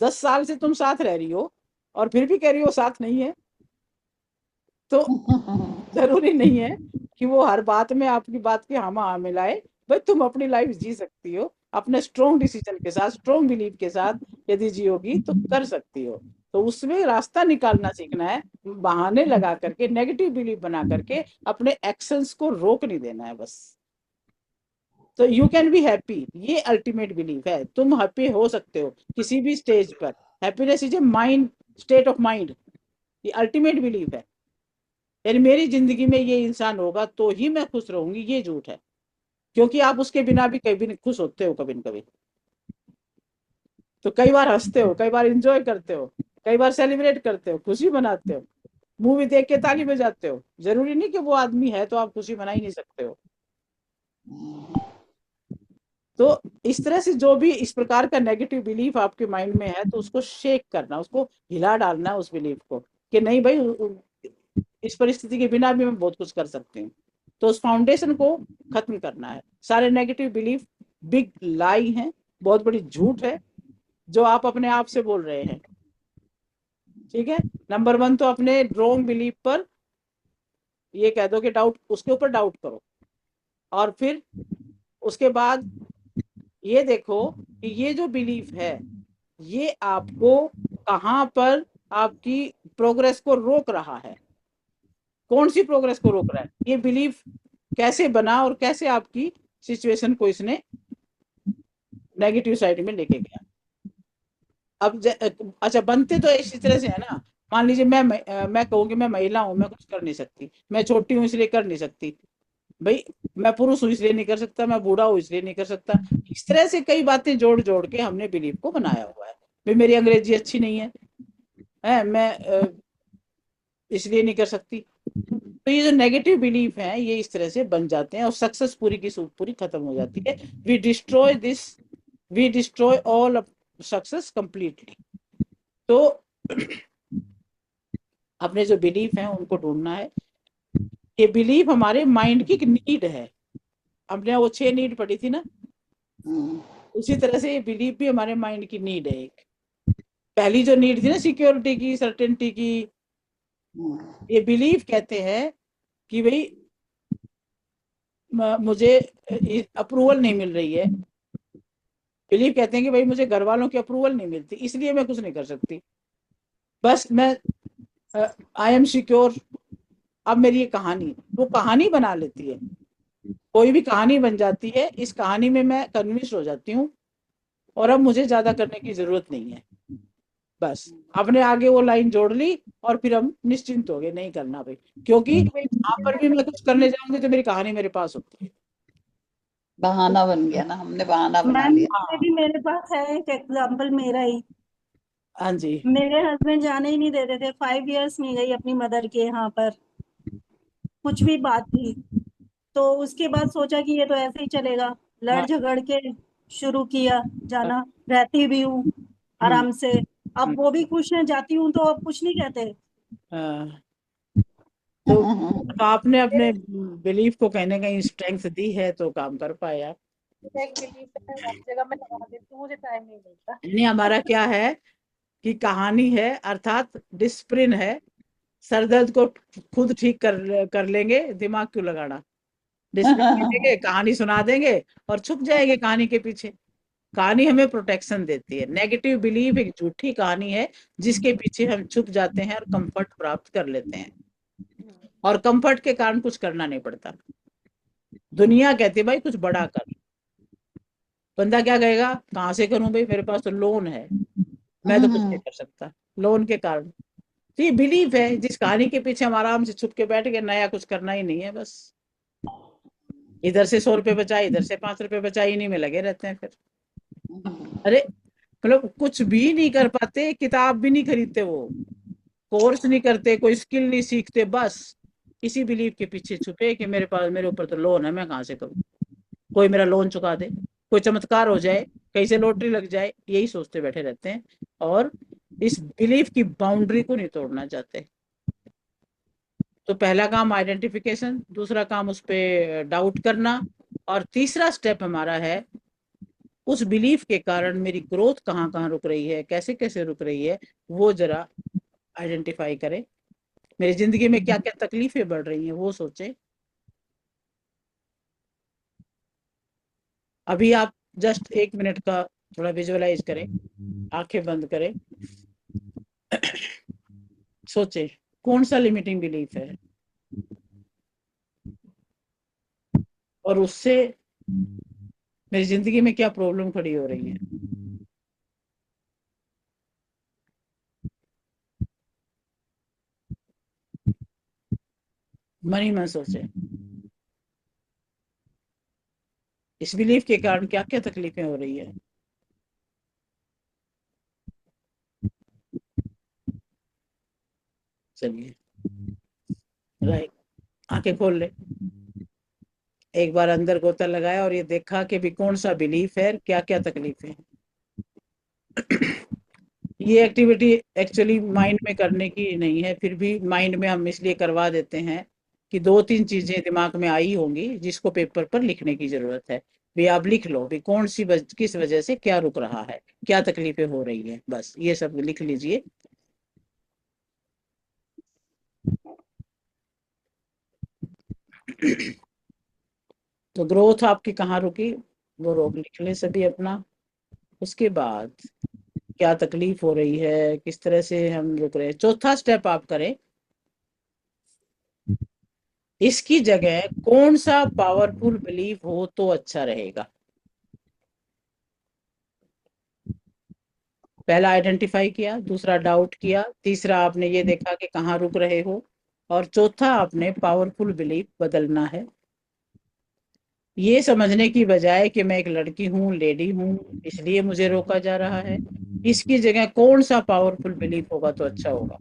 10 साल से तुम साथ रह रही हो और फिर भी कह रही हो साथ नहीं है, तो जरूरी नहीं है कि वो हर बात में आपकी बात की हाँ मिलाए। भाई तुम अपनी लाइफ जी सकती हो अपने स्ट्रॉन्ग डिसीजन के साथ, स्ट्रॉन्ग बिलीव के साथ, यदि जियोगी तो कर सकती हो। तो उसमें रास्ता निकालना सीखना है, बहाने लगा करके, नेगेटिव बिलीव बना करके अपने एक्शंस को रोक नहीं देना है बस। तो यू कैन बी हैप्पी, ये अल्टीमेट बिलीफ है, तुम हैप्पी हो सकते हो किसी भी स्टेज पर। Happiness is a mind, state of mind, ये अल्टीमेट बिलीफ है। यानी मेरी जिंदगी में ये इंसान होगा तो ही मैं खुश रहूंगी, ये झूठ है, क्योंकि आप उसके बिना भी कभी नहीं खुश होते हो, कभी न कभी। तो कई बार हंसते हो, कई बार इंजॉय करते हो, कई बार सेलिब्रेट करते हो, खुशी मनाते हो, मूवी देख के ताली बजाते हो। जरूरी नहीं कि वो आदमी है तो आप खुशी मना ही नहीं सकते हो। तो इस तरह से जो भी इस प्रकार का नेगेटिव बिलीफ आपके माइंड में है, तो उसको शेक करना, उसको हिला डालना उस बिलीफ को, कि नहीं भाई इस परिस्थिति के बिना भी मैं बहुत कुछ कर सकती हूँ। तो उस फाउंडेशन को खत्म करना है। सारे नेगेटिव बिलीफ बिग लाई हैं, बहुत बड़ी झूठ है जो आप अपने आप से बोल रहे हैं। ठीक है, नंबर 1 तो अपने रॉन्ग बिलीफ पर ये कह दो कि डाउट, उसके ऊपर डाउट करो, और फिर उसके बाद ये देखो कि ये जो बिलीफ है ये आपको कहाँ पर आपकी प्रोग्रेस को रोक रहा है, कौन सी प्रोग्रेस को रोक रहा है, ये बिलीफ कैसे बना और कैसे आपकी सिचुएशन को इसने नेगेटिव साइड में लेके गया। अब अच्छा, बनते तो इसी तरह से है ना। मान लीजिए मैं कहूँ कि मैं महिला हूँ, मैं कुछ कर नहीं सकती, मैं छोटी हूँ इसलिए कर नहीं सकती, भाई मैं पुरुष हूँ इसलिए नहीं कर सकता, मैं बूढ़ा हूँ इसलिए नहीं कर सकता। इस तरह से कई बातें जोड़ जोड़ के हमने बिलीफ को बनाया हुआ है। भाई मेरी अंग्रेजी अच्छी नहीं है मैं इसलिए नहीं कर सकती। तो ये जो नेगेटिव बिलीफ है ये इस तरह से बन जाते हैं, और सक्सेस पूरी की पूरी खत्म हो जाती है। We destroy all success completely. तो अपने जो बिलीफ हैं उनको ढूंढना है। ये बिलीफ हमारे माइंड की एक नीड है, हमने वो 6 नीड पढ़ी थी ना, उसी तरह से ये बिलीफ भी हमारे माइंड की नीड है। एक पहली जो नीड थी ना, सिक्योरिटी की, सर्टेनिटी की, ये बिलीफ कहते हैं कि भाई मुझे अप्रूवल नहीं मिल रही है, बिलीफ कहते हैं कि भाई मुझे घर वालों की अप्रूवल नहीं मिलती, इसलिए मैं कुछ नहीं कर सकती, बस मैं आई एम सिक्योर। अब मेरी ये कहानी, वो कहानी बना लेती है, कोई भी कहानी बन जाती है, इस कहानी में मैं कन्विंस हो जाती हूँ, और अब मुझे ज्यादा करने की जरूरत नहीं है, बस अपने आगे वो लाइन जोड़ ली और फिर हम निश्चिंत हो गए, नहीं करना भाई, क्योंकि जहां पर भी मैं कुछ करने जाऊंगी तो मेरी कहानी मेरे पास होती है। बहाना बन गया ना, हमने बहाना बना मैम लिया। इसमें भी मेरे पास है एक एग्जाम्पल मेरा ही। हाँ जी। मेरे हस्बैंड जाने ही नहीं देते थे, 5 इयर्स नहीं गई अपनी मदर के यहाँ पर, कुछ भी बात थी। तो उसके बाद सोचा कि ये तो ऐसे ही चलेगा, लड़ हाँ। झगड़ के शुरू किया जाना, रहती भी हूँ हम्म, आराम से। अब हम्म, वो भी खुश हैं, जाती हूँ तो अब कुछ नहीं कहते। हाँ। तो अब आपने अपने बिलीफ को कहने का स्ट्रेंथ दी है तो काम कर पाए आप। एक बिलीफ है, हर जगह मैं लगा देती हूँ, मुझे टाइम नहीं मिलता। नहीं, हमारा क्या है कि कहानी है, अर्थात डिस्प्रिन है, सर दर्द को खुद ठीक कर कर लेंगे, दिमाग क्यों लगाना। डिस्प्रिन देंगे, कहानी सुना देंगे और छुप जाएंगे कहानी के पीछे। कहानी हमें प्रोटेक्शन देती है, नेगेटिव बिलीफ एक झूठी कहानी है जिसके पीछे हम छुप जाते हैं और कंफर्ट प्राप्त कर लेते हैं, और कंफर्ट के कारण कुछ करना नहीं पड़ता। दुनिया कहती है भाई कुछ बड़ा कर, बंदा क्या कहेगा, कहाँ से करूं भाई, मेरे पास तो लोन है, मैं तो कुछ नहीं कर सकता लोन के कारण। तो ये बिलीफ है जिस कहानी के पीछे हम आराम से छुप के बैठ गए, नया कुछ करना ही नहीं है, बस इधर से 100 रुपए बचाए, इधर से 5 रुपए बचाए, इन्हीं में लगे रहते हैं फिर। अरे मतलब कुछ भी नहीं कर पाते, किताब भी नहीं खरीदते वो, कोर्स नहीं करते, कोई स्किल नहीं सीखते, बस इसी बिलीफ के पीछे छुपे कि मेरे पास, मेरे ऊपर तो लोन है, मैं कहाँ से करूँ, कोई मेरा लोन चुका दे, कोई चमत्कार हो जाए, कहीं से लॉटरी लग जाए, यही सोचते बैठे रहते हैं, और इस बिलीफ की बाउंड्री को नहीं तोड़ना चाहते। तो पहला काम आइडेंटिफिकेशन, दूसरा काम उस पे डाउट करना, और तीसरा स्टेप हमारा है उस बिलीफ के कारण मेरी ग्रोथ कहाँ कहाँ रुक रही है, कैसे कैसे रुक रही है, वो जरा आइडेंटिफाई करें। मेरी जिंदगी में क्या क्या तकलीफें बढ़ रही हैं वो सोचें। अभी आप जस्ट 1 मिनट का थोड़ा विजुअलाइज करें, आंखें बंद करें, सोचें कौन सा लिमिटिंग बिलीफ है, और उससे मेरी जिंदगी में क्या प्रॉब्लम खड़ी हो रही है। मन ही मन सोचें इस बिलीफ के कारण क्या क्या तकलीफें हो रही है। चलिए, राइट, आंखें खोल ले, एक बार अंदर गोता लगाया और ये देखा कि भी कौन सा बिलीफ है, क्या क्या तकलीफें हैं। ये एक्टिविटी एक्चुअली माइंड में करने की नहीं है, फिर भी माइंड में हम इसलिए करवा देते हैं कि 2-3 चीजें दिमाग में आई होंगी जिसको पेपर पर लिखने की जरूरत है। भी आप लिख लो भी कौन सी किस वजह से क्या रुक रहा है, क्या तकलीफें हो रही है, बस ये सब लिख लीजिए। तो ग्रोथ आपकी कहाँ रुकी, वो रोक लिख ले सभी अपना। उसके बाद क्या तकलीफ हो रही है, किस तरह से हम रुक रहे हैं, चौथा स्टेप आप करें, इसकी जगह कौन सा पावरफुल बिलीफ हो तो अच्छा रहेगा। पहला आइडेंटिफाई किया, दूसरा डाउट किया, तीसरा आपने ये देखा कि कहाँ रुक रहे हो, और चौथा आपने पावरफुल बिलीफ बदलना है। ये समझने की बजाय कि मैं एक लड़की हूँ, लेडी हूँ, इसलिए मुझे रोका जा रहा है, इसकी जगह कौन सा पावरफुल बिलीफ होगा तो अच्छा होगा।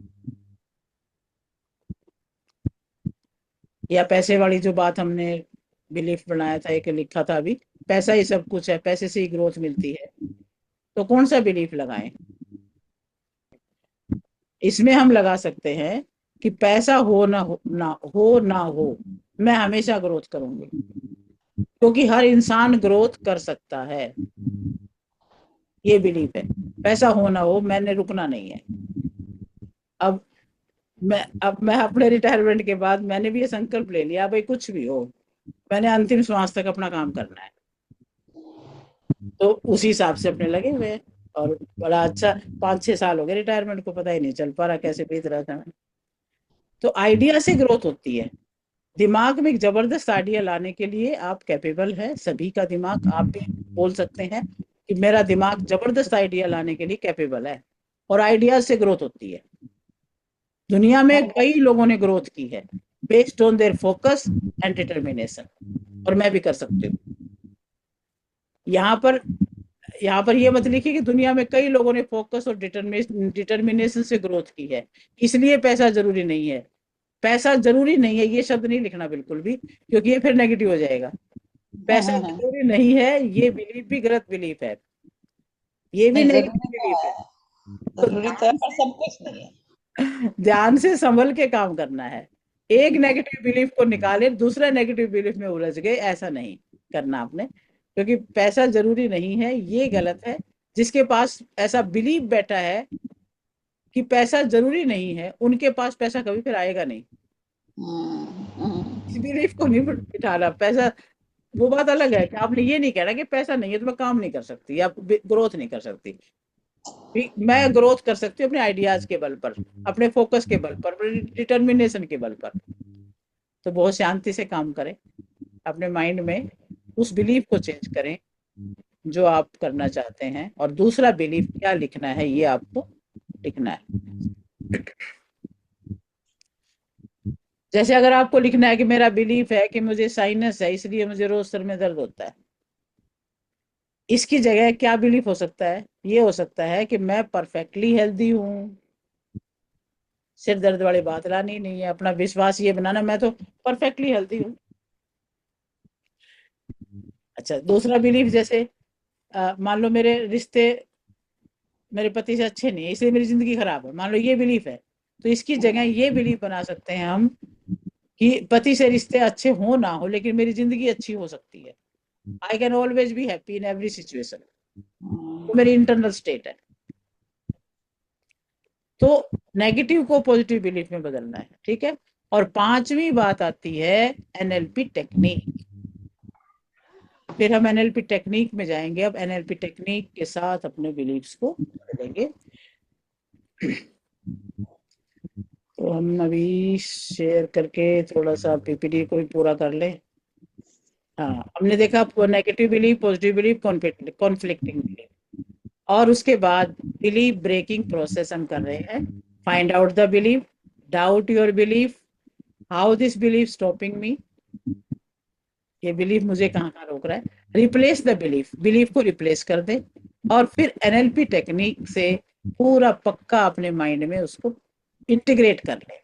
या पैसे वाली जो बात हमने बिलीफ बनाया था, एक लिखा था अभी, पैसा ही सब कुछ है, पैसे से ही ग्रोथ मिलती है, तो कौन सा बिलीफ लगाएं। इसमें हम लगा सकते हैं कि पैसा हो ना हो, मैं हमेशा ग्रोथ करूंगी, क्योंकि हर इंसान ग्रोथ कर सकता है, ये बिलीफ है। पैसा हो ना हो, मैंने रुकना नहीं है। अब मैं अपने रिटायरमेंट के बाद मैंने भी ये संकल्प ले लिया, भाई कुछ भी हो मैंने अंतिम श्वास तक अपना काम करना है। तो उसी हिसाब से अपने लगे हुए हैं। और बड़ा अच्छा 5-6 साल हो गए रिटायरमेंट को, पता ही नहीं चल पा रहा कैसे बीत रहा था। तो आइडिया से ग्रोथ होती है। दिमाग में एक जबरदस्त आइडिया लाने के लिए आप कैपेबल है, सभी का दिमाग, आप भी बोल सकते हैं कि मेरा दिमाग जबरदस्त आइडिया लाने के लिए कैपेबल है। और आइडिया से ग्रोथ होती है। दुनिया में कई लोगों ने ग्रोथ की है based on their focus and determination, और मैं भी कर सकती हूँ। यहाँ पर ये मत लिखिए कि दुनिया में कई लोगों ने फोकस और डिटर्मिनेशन से ग्रोथ की है, इसलिए पैसा जरूरी नहीं है। पैसा जरूरी नहीं है ये शब्द नहीं लिखना बिल्कुल भी, क्योंकि ये फिर नेगेटिव हो जाएगा। पैसा जरूरी नहीं है, ये बिलीफ भी गलत बिलीफ है, ये भी नहीं, नेगेटिव जरूरी तो बिलीफ है। है, तो जरूरी तो है, पर सब कुछ नहीं है। ध्यान से संभल के काम करना है। एक नेगेटिव बिलीफ को निकाले, दूसरा नेगेटिव बिलीफ में उलझ गए, ऐसा नहीं करना आपने। क्योंकि पैसा जरूरी नहीं है ये गलत है। जिसके पास ऐसा बिलीफ बैठा है कि पैसा जरूरी नहीं है, उनके पास पैसा कभी फिर आएगा नहीं। इस बिलीफ को नहीं बिठाना। पैसा, वो बात अलग है कि आपने ये नहीं कहना कि पैसा नहीं है तो मैं काम नहीं कर सकती या ग्रोथ नहीं कर सकती। मैं ग्रोथ कर सकती हूँ अपने आइडियाज के बल पर, अपने फोकस के बल पर, अपने डिटर्मिनेशन के बल पर। तो बहुत शांति से काम करें, अपने माइंड में उस बिलीफ को चेंज करें जो आप करना चाहते हैं, और दूसरा बिलीफ क्या लिखना है ये आपको लिखना है। जैसे अगर आपको लिखना है कि मेरा बिलीफ है कि मुझे साइनस है इसलिए मुझे रोज सर में दर्द होता है, इसकी जगह क्या बिलीफ हो सकता है? ये हो सकता है कि मैं परफेक्टली हेल्दी हूँ, सिर दर्द वाली बात लानी नहीं है। अपना विश्वास ये बनाना मैं तो परफेक्टली हेल्दी हूँ। अच्छा, दूसरा बिलीफ जैसे मान लो मेरे रिश्ते मेरे पति से अच्छे नहीं है इसलिए मेरी जिंदगी खराब है, मान लो ये बिलीफ है। तो इसकी जगह ये बिलीफ बना सकते हैं हम कि पति से रिश्ते अच्छे हो ना हो लेकिन मेरी जिंदगी अच्छी हो सकती है। I can always be happy in every situation. वो मेरी इंटरनल स्टेट है। तो नेगेटिव को पॉजिटिव बिलीफ में बदलना है, ठीक है। और पांचवी बात आती है एनएलपी टेक्निक। फिर हम एनएलपी टेक्निक में जाएंगे। अब एनएलपी टेक्निक के साथ अपने बिलीफ्स को बदलेंगे। तो हम अभी शेयर करके थोड़ा सा पीपीटी को भी पूरा कर ले। हाँ, हमने देखा negative belief, positive belief, conflicting belief, और उसके बाद बिलीफ ब्रेकिंग प्रोसेस हम कर रहे हैं। Find out the belief, doubt your belief, how this belief stopping me, ये बिलीफ मुझे कहाँ कहाँ रोक रहा है। रिप्लेस द बिलीफ, बिलीफ को रिप्लेस कर दे। और फिर एनएलपी टेक्निक से पूरा पक्का अपने माइंड में उसको इंटीग्रेट कर ले।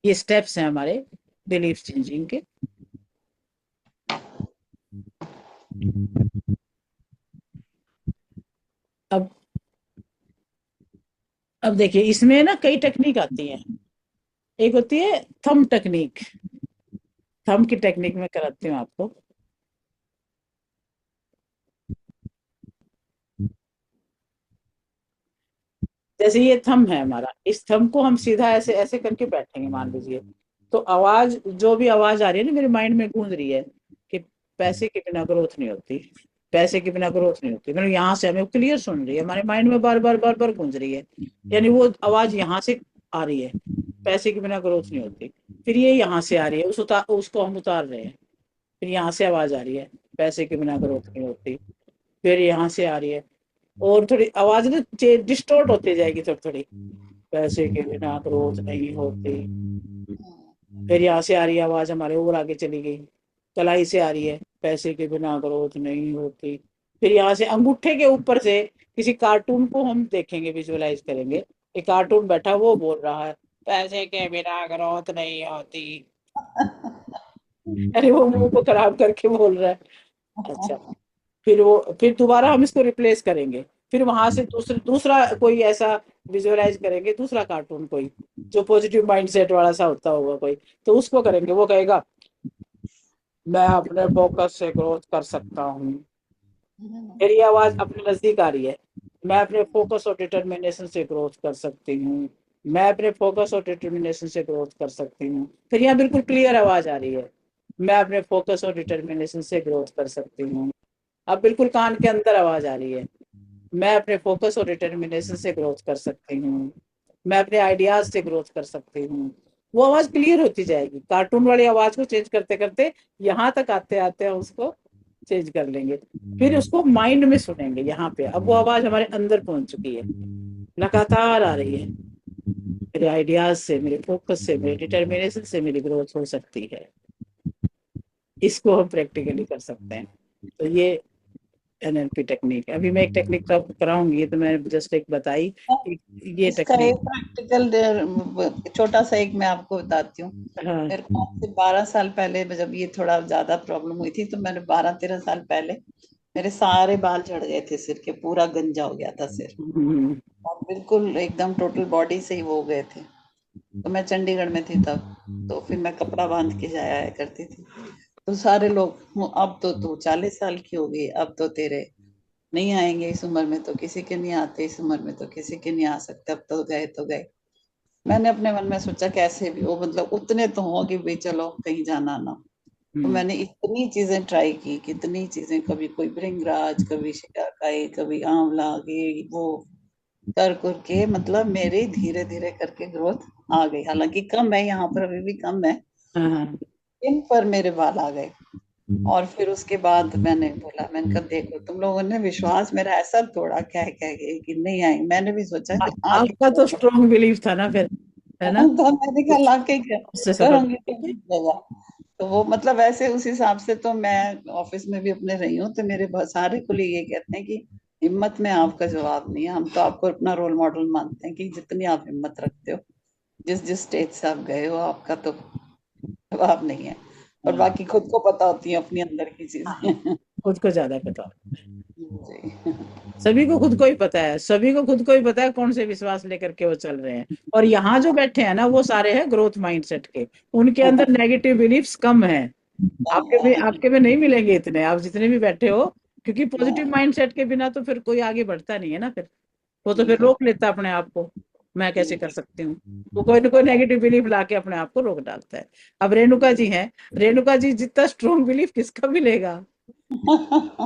ये स्टेप्स हैं हमारे बिलीफ चेंजिंग के। अब देखिए इसमें ना कई टेक्निक आती हैं। एक होती है थंब टेक्निक। थंब की टेक्निक में कराती हूँ आपको। जैसे ये थंब है हमारा, इस थंब को हम सीधा ऐसे ऐसे करके बैठेंगे मान लीजिए। तो आवाज, जो भी आवाज आ रही है ना मेरे माइंड में गूंज रही है कि पैसे के बिना ग्रोथ नहीं होती, पैसे के बिना ग्रोथ नहीं होती, मतलब यहाँ से हमें क्लियर सुन रही है, हमारे माइंड में बार बार बार बार गूंज रही है। यानी वो आवाज यहाँ से आ रही है, पैसे के बिना ग्रोथ नहीं होती। फिर ये यहाँ से आ रही है, उसको हम उतार रहे हैं। फिर यहाँ से आवाज आ रही है, पैसे के बिना ग्रोथ नहीं होती। फिर यहाँ से आ रही है, और थोड़ी आवाज ना डिस्टॉर्ट होती जाएगी थोड़ी थोड़ी, पैसे के बिना ग्रोथ नहीं होती। फिर यहाँ से आ रही है आवाज हमारे और आगे चली गई, कलाई से आ रही है, पैसे के बिना ग्रोथ नहीं होती। फिर यहाँ से अंगूठे के ऊपर से किसी कार्टून को हम देखेंगे, विजुअलाइज करेंगे। एक कार्टून बैठा वो बोल रहा है पैसे के बिना ग्रोथ नहीं होती। अरे वो मुंह को खराब करके बोल रहा है। अच्छा, फिर दोबारा हम इसको रिप्लेस करेंगे। फिर वहां से दूसरा कोई ऐसा विजुअलाइज करेंगे, दूसरा कार्टून कोई जो पॉजिटिव माइंडसेट वाला सा होता होगा कोई, तो उसको करेंगे। वो कहेगा मैं अपने फोकस से ग्रोथ कर सकता हूँ। मेरी आवाज अपने नजदीक आ रही है, मैं अपने फोकस और डिटर्मिनेशन से ग्रोथ कर सकती हूँ, मैं अपने फोकस और डिटर्मिनेशन से ग्रोथ कर सकती हूँ। फिर यहाँ बिल्कुल क्लियर आवाज आ रही है, मैं अपने फोकस और डिटर्मिनेशन से ग्रोथ कर सकती हूँ। अब बिल्कुल कान के अंदर आवाज आ रही है। मैं अपने फोकस और डिटर्मिनेशन से ग्रोथ कर सकती हूँ, मैं अपने आइडियाज से ग्रोथ कर सकती हूँ। वो आवाज क्लियर होती जाएगी, कार्टून वाली आवाज को चेंज करते करते यहाँ तक आते आते हम उसको चेंज कर लेंगे। फिर उसको माइंड में सुनेंगे, यहाँ पे अब वो आवाज हमारे अंदर पहुंच चुकी है, लगातार आ रही है। मेरे आइडियाज से, मेरे फोकस से, मेरे डिटर्मिनेशन से मेरी ग्रोथ हो सकती है। इसको हम प्रैक्टिकली कर सकते हैं। तो ये एनएलपी टेक्निक है। अभी मैं एक टेक्निक तो आपको कराऊंगी, तो मैं जस्ट एक बताई ये इसका टेक्निक। एक प्रैक्टिकल छोटा सा एक मैं आपको बताती हूँ। हाँ मेरे को आज से 12 साल पहले जब ये थोड़ा ज्यादा प्रॉब्लम हुई थी, तो मैंने 12-13 साल पहले मेरे सारे बाल झड़ गए थे, सिर के पूरा गंजा हो गया था सिर, और बिल्कुल एकदम टोटल बॉडी से ही वो हो गए थे। तो मैं चंडीगढ़ में थी तब, तो फिर मैं कपड़ा बांध के जाया आया करती थी। तो सारे लोग, अब तो तू 40 साल की हो गई, अब तो तेरे नहीं आएंगे, इस उम्र में तो किसी के नहीं आते, इस उम्र में तो किसी के नहीं आ सकते, अब तो गए तो गए। मैंने अपने मन में सोचा कैसे भी हो, मतलब उतने तो हो कि भाई चलो कहीं जाना ना। तो मैंने इतनी चीजें ट्राई की, कितनी चीजें, कभी कोई भृंगराज, कभी शिकाकाई, कभी आंवला, ये वो कर के, मतलब मेरी धीरे धीरे करके ग्रोथ आ गई। हालांकि कम है, यहाँ पर अभी भी कम है, हाँ इन पर मेरे बाल आ गए। और फिर उसके बाद मैंने बोला, मैंने कहा देखो तुम लोगों ने विश्वास मेरा ऐसा तोड़ा कह कह के कि नहीं आएंगे। मैंने भी सोचा कि आके आपका तो स्ट्रॉन्ग बिलीफ था ना फिर, है ना? तो मैंने कहा लाके उससे करूंगी सफलता तो मिली। मिल जाएगा। तो वो मतलब ऐसे उस हिसाब से तो मैं ऑफिस में भी अपने रही हूँ, तो मेरे बहुत सारे कुलीग ये कहते हैं कि हिम्मत में आपका जवाब नहीं है, हम तो आपको अपना रोल मॉडल मानते हैं कि जितनी आप हिम्मत रखते हो, जिस जिस स्टेज से आप गए हो, आपका तो जवाब नहीं है। और बाकी खुद को पता होती है अपनी अंदर की चीजें। खुद को ज्यादा पता। जी। सभी को खुद को ही पता है, सभी को खुद को ही पता है कौन से विश्वास लेकर के वो चल रहे हैं। और यहाँ जो बैठे हैं ना, वो सारे हैं ग्रोथ माइंडसेट के, उनके अंदर नेगेटिव बिलीफ्स कम है। आपके में नहीं मिलेंगे इतने, आप जितने भी बैठे हो, क्योंकि पॉजिटिव माइंडसेट के बिना तो फिर कोई आगे बढ़ता नहीं है ना। फिर वो तो फिर रोक लेता है अपने आप को, मैं कैसे कर सकती हूँ। वो कोई ना कोई नेगेटिव बिलीफ लाके अपने आप को रोक डालता है। अब रेणुका जी हैं, रेणुका जी जितना स्ट्रॉन्ग बिलीफ किसका मिलेगा?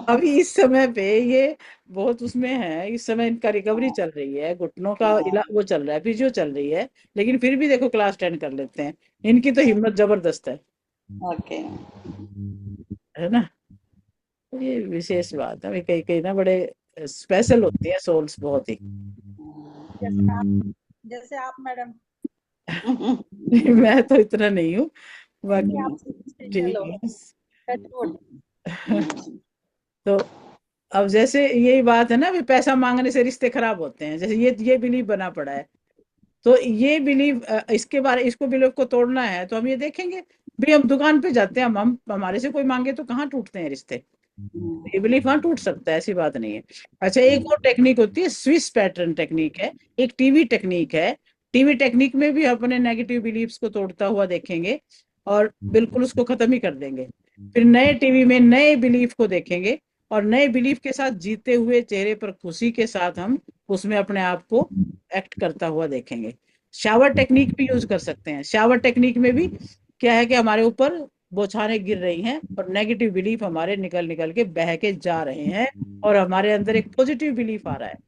अभी इस समय पे ये बहुत उसमें है, इस समय इनका रिकवरी चल रही है, घुटनों का इलाज वो चल रहा है, फिजियो चल रही है, लेकिन फिर भी देखो क्लास 10 कर लेते हैं। इनकी तो हिम्मत जबरदस्त ओके। है ना? तो ये विशेष बात है। कई कई ना बड़े स्पेशल होती है सोल्स, बहुत ही। जैसे आप मैडम। मैं तो इतना नहीं हूँ, नहीं, बाकी आप स्पेशल ठीक हो। है। Touch wood. तो अब जैसे यही बात है ना, भी पैसा मांगने से रिश्ते खराब होते हैं, जैसे ये बिलीव बना पड़ा है। तो ये बिलीव, इसको बिलीव को तोड़ना है, तो हम ये देखेंगे भी, हम दुकान पे जाते हैं, हम हमारे से कोई मांगे तो कहाँ टूटते हैं रिश्ते? ये बिलीफ वहां टूट सकता है, ऐसी बात नहीं है। अच्छा, एक और टेक्निक होती है, स्विस पैटर्न टेक्निक है, एक टीवी टेक्निक है। टीवी टेक्निक में भी अपने नेगेटिव बिलीफ्स को तोड़ता हुआ देखेंगे और बिल्कुल उसको खत्म ही कर देंगे। फिर नए टीवी में नए बिलीफ को देखेंगे, और नए बिलीफ के साथ जीते हुए चेहरे पर खुशी के साथ हम उसमें अपने आप को एक्ट करता हुआ देखेंगे। शावर टेक्निक भी यूज कर सकते हैं। शावर टेक्निक में भी क्या है कि हमारे ऊपर बौछारें गिर रही हैं और नेगेटिव बिलीफ हमारे निकल निकल के बह के जा रहे हैं, और हमारे अंदर एक पॉजिटिव बिलीफ आ रहा है।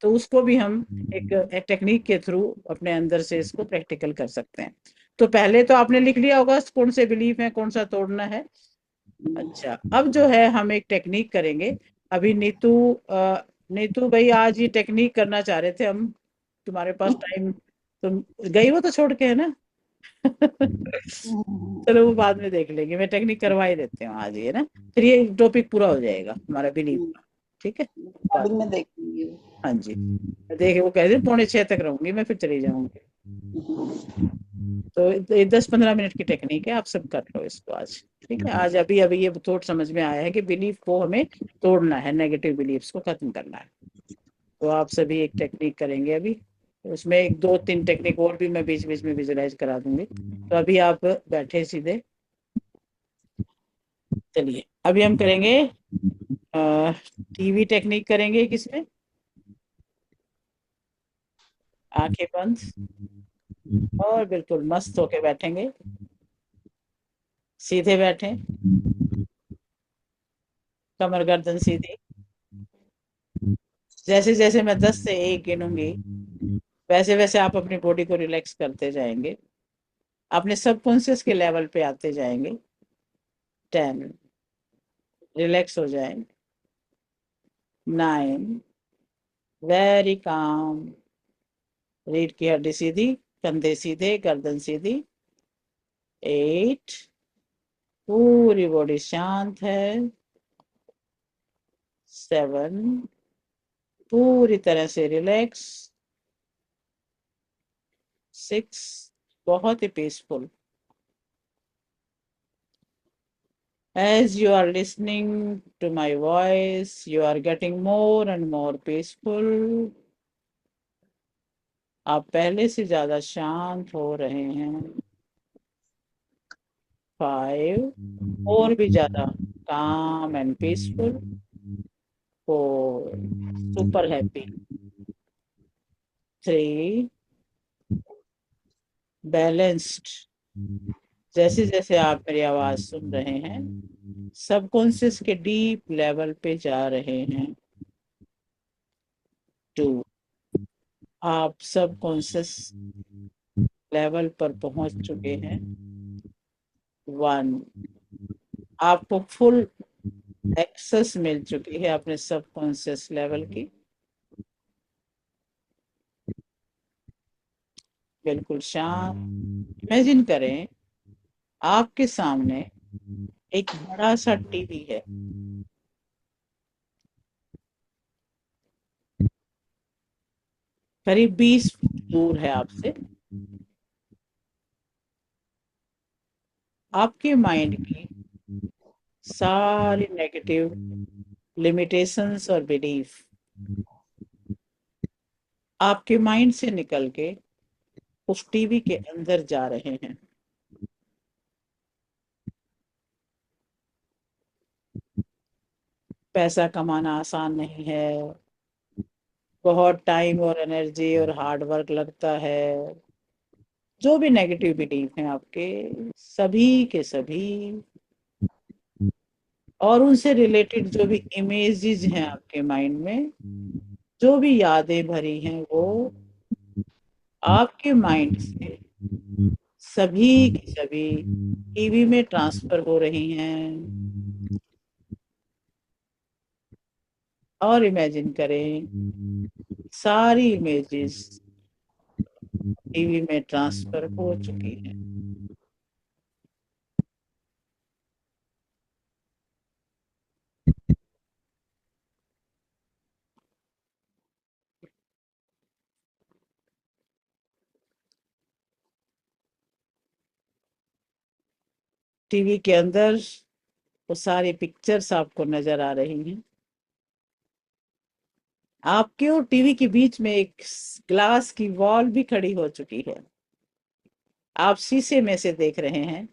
तो उसको भी हम एक टेक्निक के थ्रू अपने अंदर से इसको प्रैक्टिकल कर सकते हैं। तो पहले तो आपने लिख लिया होगा कौन से बिलीफ है, कौन सा तोड़ना है। अच्छा, अब जो है हम एक टेक्निक करेंगे। अभी नीतू भाई आज ये टेक्निक करना चाह रहे थे हम, तुम्हारे पास टाइम, तुम गई वो तो छोड़ के, है ना? चलो वो बाद में देख लेंगे, मैं टेक्निक करवा ही देते हूँ आज, ये ना, फिर ये टॉपिक पूरा हो जाएगा हमारा बिलीव का। ठीक है, रिकॉर्डिंग में देखेंगे। हाँ जी। देखिए वो कह रहे 5:45 तक रहूंगी मैं, फिर चली जाऊंगी। तो ये 10-15 मिनट की टेक्निक है, आप सब कर लो इसको आज। ठीक है, आज अभी अभी ये थोड़ा समझ में आया है कि बिलीफ को हमें तोड़ना है, नेगेटिव बिलीफ्स को खत्म करना है। तो आप सभी एक टेक्निक करेंगे अभी, उसमें 1-2-3 टेक्निक और भी मैं बीच बीच में विजुलाइज करा दूंगी। तो अभी आप बैठे सीधे, चलिए अभी हम करेंगे टीवी टेक्निक करेंगे। किसमें? आंखें बंद और बिल्कुल मस्त होके बैठेंगे, सीधे बैठे, कमर गर्दन सीधी। जैसे जैसे मैं 10 से 1 गिनूंगी वैसे वैसे आप अपनी बॉडी को रिलैक्स करते जाएंगे, अपने सबकॉन्शियस के लेवल पे आते जाएंगे। 10, रिलैक्स हो जाएं। 9, वेरी काम, रीढ़ की हड्डी सीधी, कंधे सीधे, गर्दन सीधी। 8, पूरी बॉडी शांत है। 7, पूरी तरह से रिलैक्स। 6, बहुत ही peaceful. As you are listening to my voice, you are getting more and more peaceful. आप पहले से ज्यादा शांत हो रहे हैं। 5, और भी ज्यादा calm and peaceful. 4, super happy. 3, balanced. जैसे जैसे आप मेरी आवाज सुन रहे हैं सबकॉन्शियस के डीप लेवल पे जा रहे हैं। 2, आप सबकॉन्शियस लेवल पर पहुंच चुके हैं। 1, आपको फुल एक्सेस मिल चुकी है अपने सबकॉन्शियस लेवल की। बिल्कुल शांत। इमेजिन करें आपके सामने एक बड़ा सा टीवी है। करीब 20 फुट दूर है आपसे। आपके माइंड की सारी नेगेटिव लिमिटेशंस और बिलीफ आपके माइंड से निकल के उस टीवी के अंदर जा रहे हैं। पैसा कमाना आसान नहीं है, बहुत टाइम और एनर्जी और हार्ड वर्क लगता है। जो भी नेगेटिव बिलीफ हैं आपके, सभी के सभी, और उनसे रिलेटेड जो भी इमेजेस हैं आपके माइंड में, जो भी यादें भरी हैं, वो आपके माइंड से सभी की सभी टीवी में ट्रांसफर हो रही हैं। और इमेजिन करें सारी इमेजेस टीवी में ट्रांसफर हो चुकी हैं। टीवी के अंदर वो सारी पिक्चर्स आपको नजर आ रही हैं। आपके और टीवी के बीच में एक ग्लास की वॉल भी खड़ी हो चुकी है। आप शीशे में से देख रहे हैं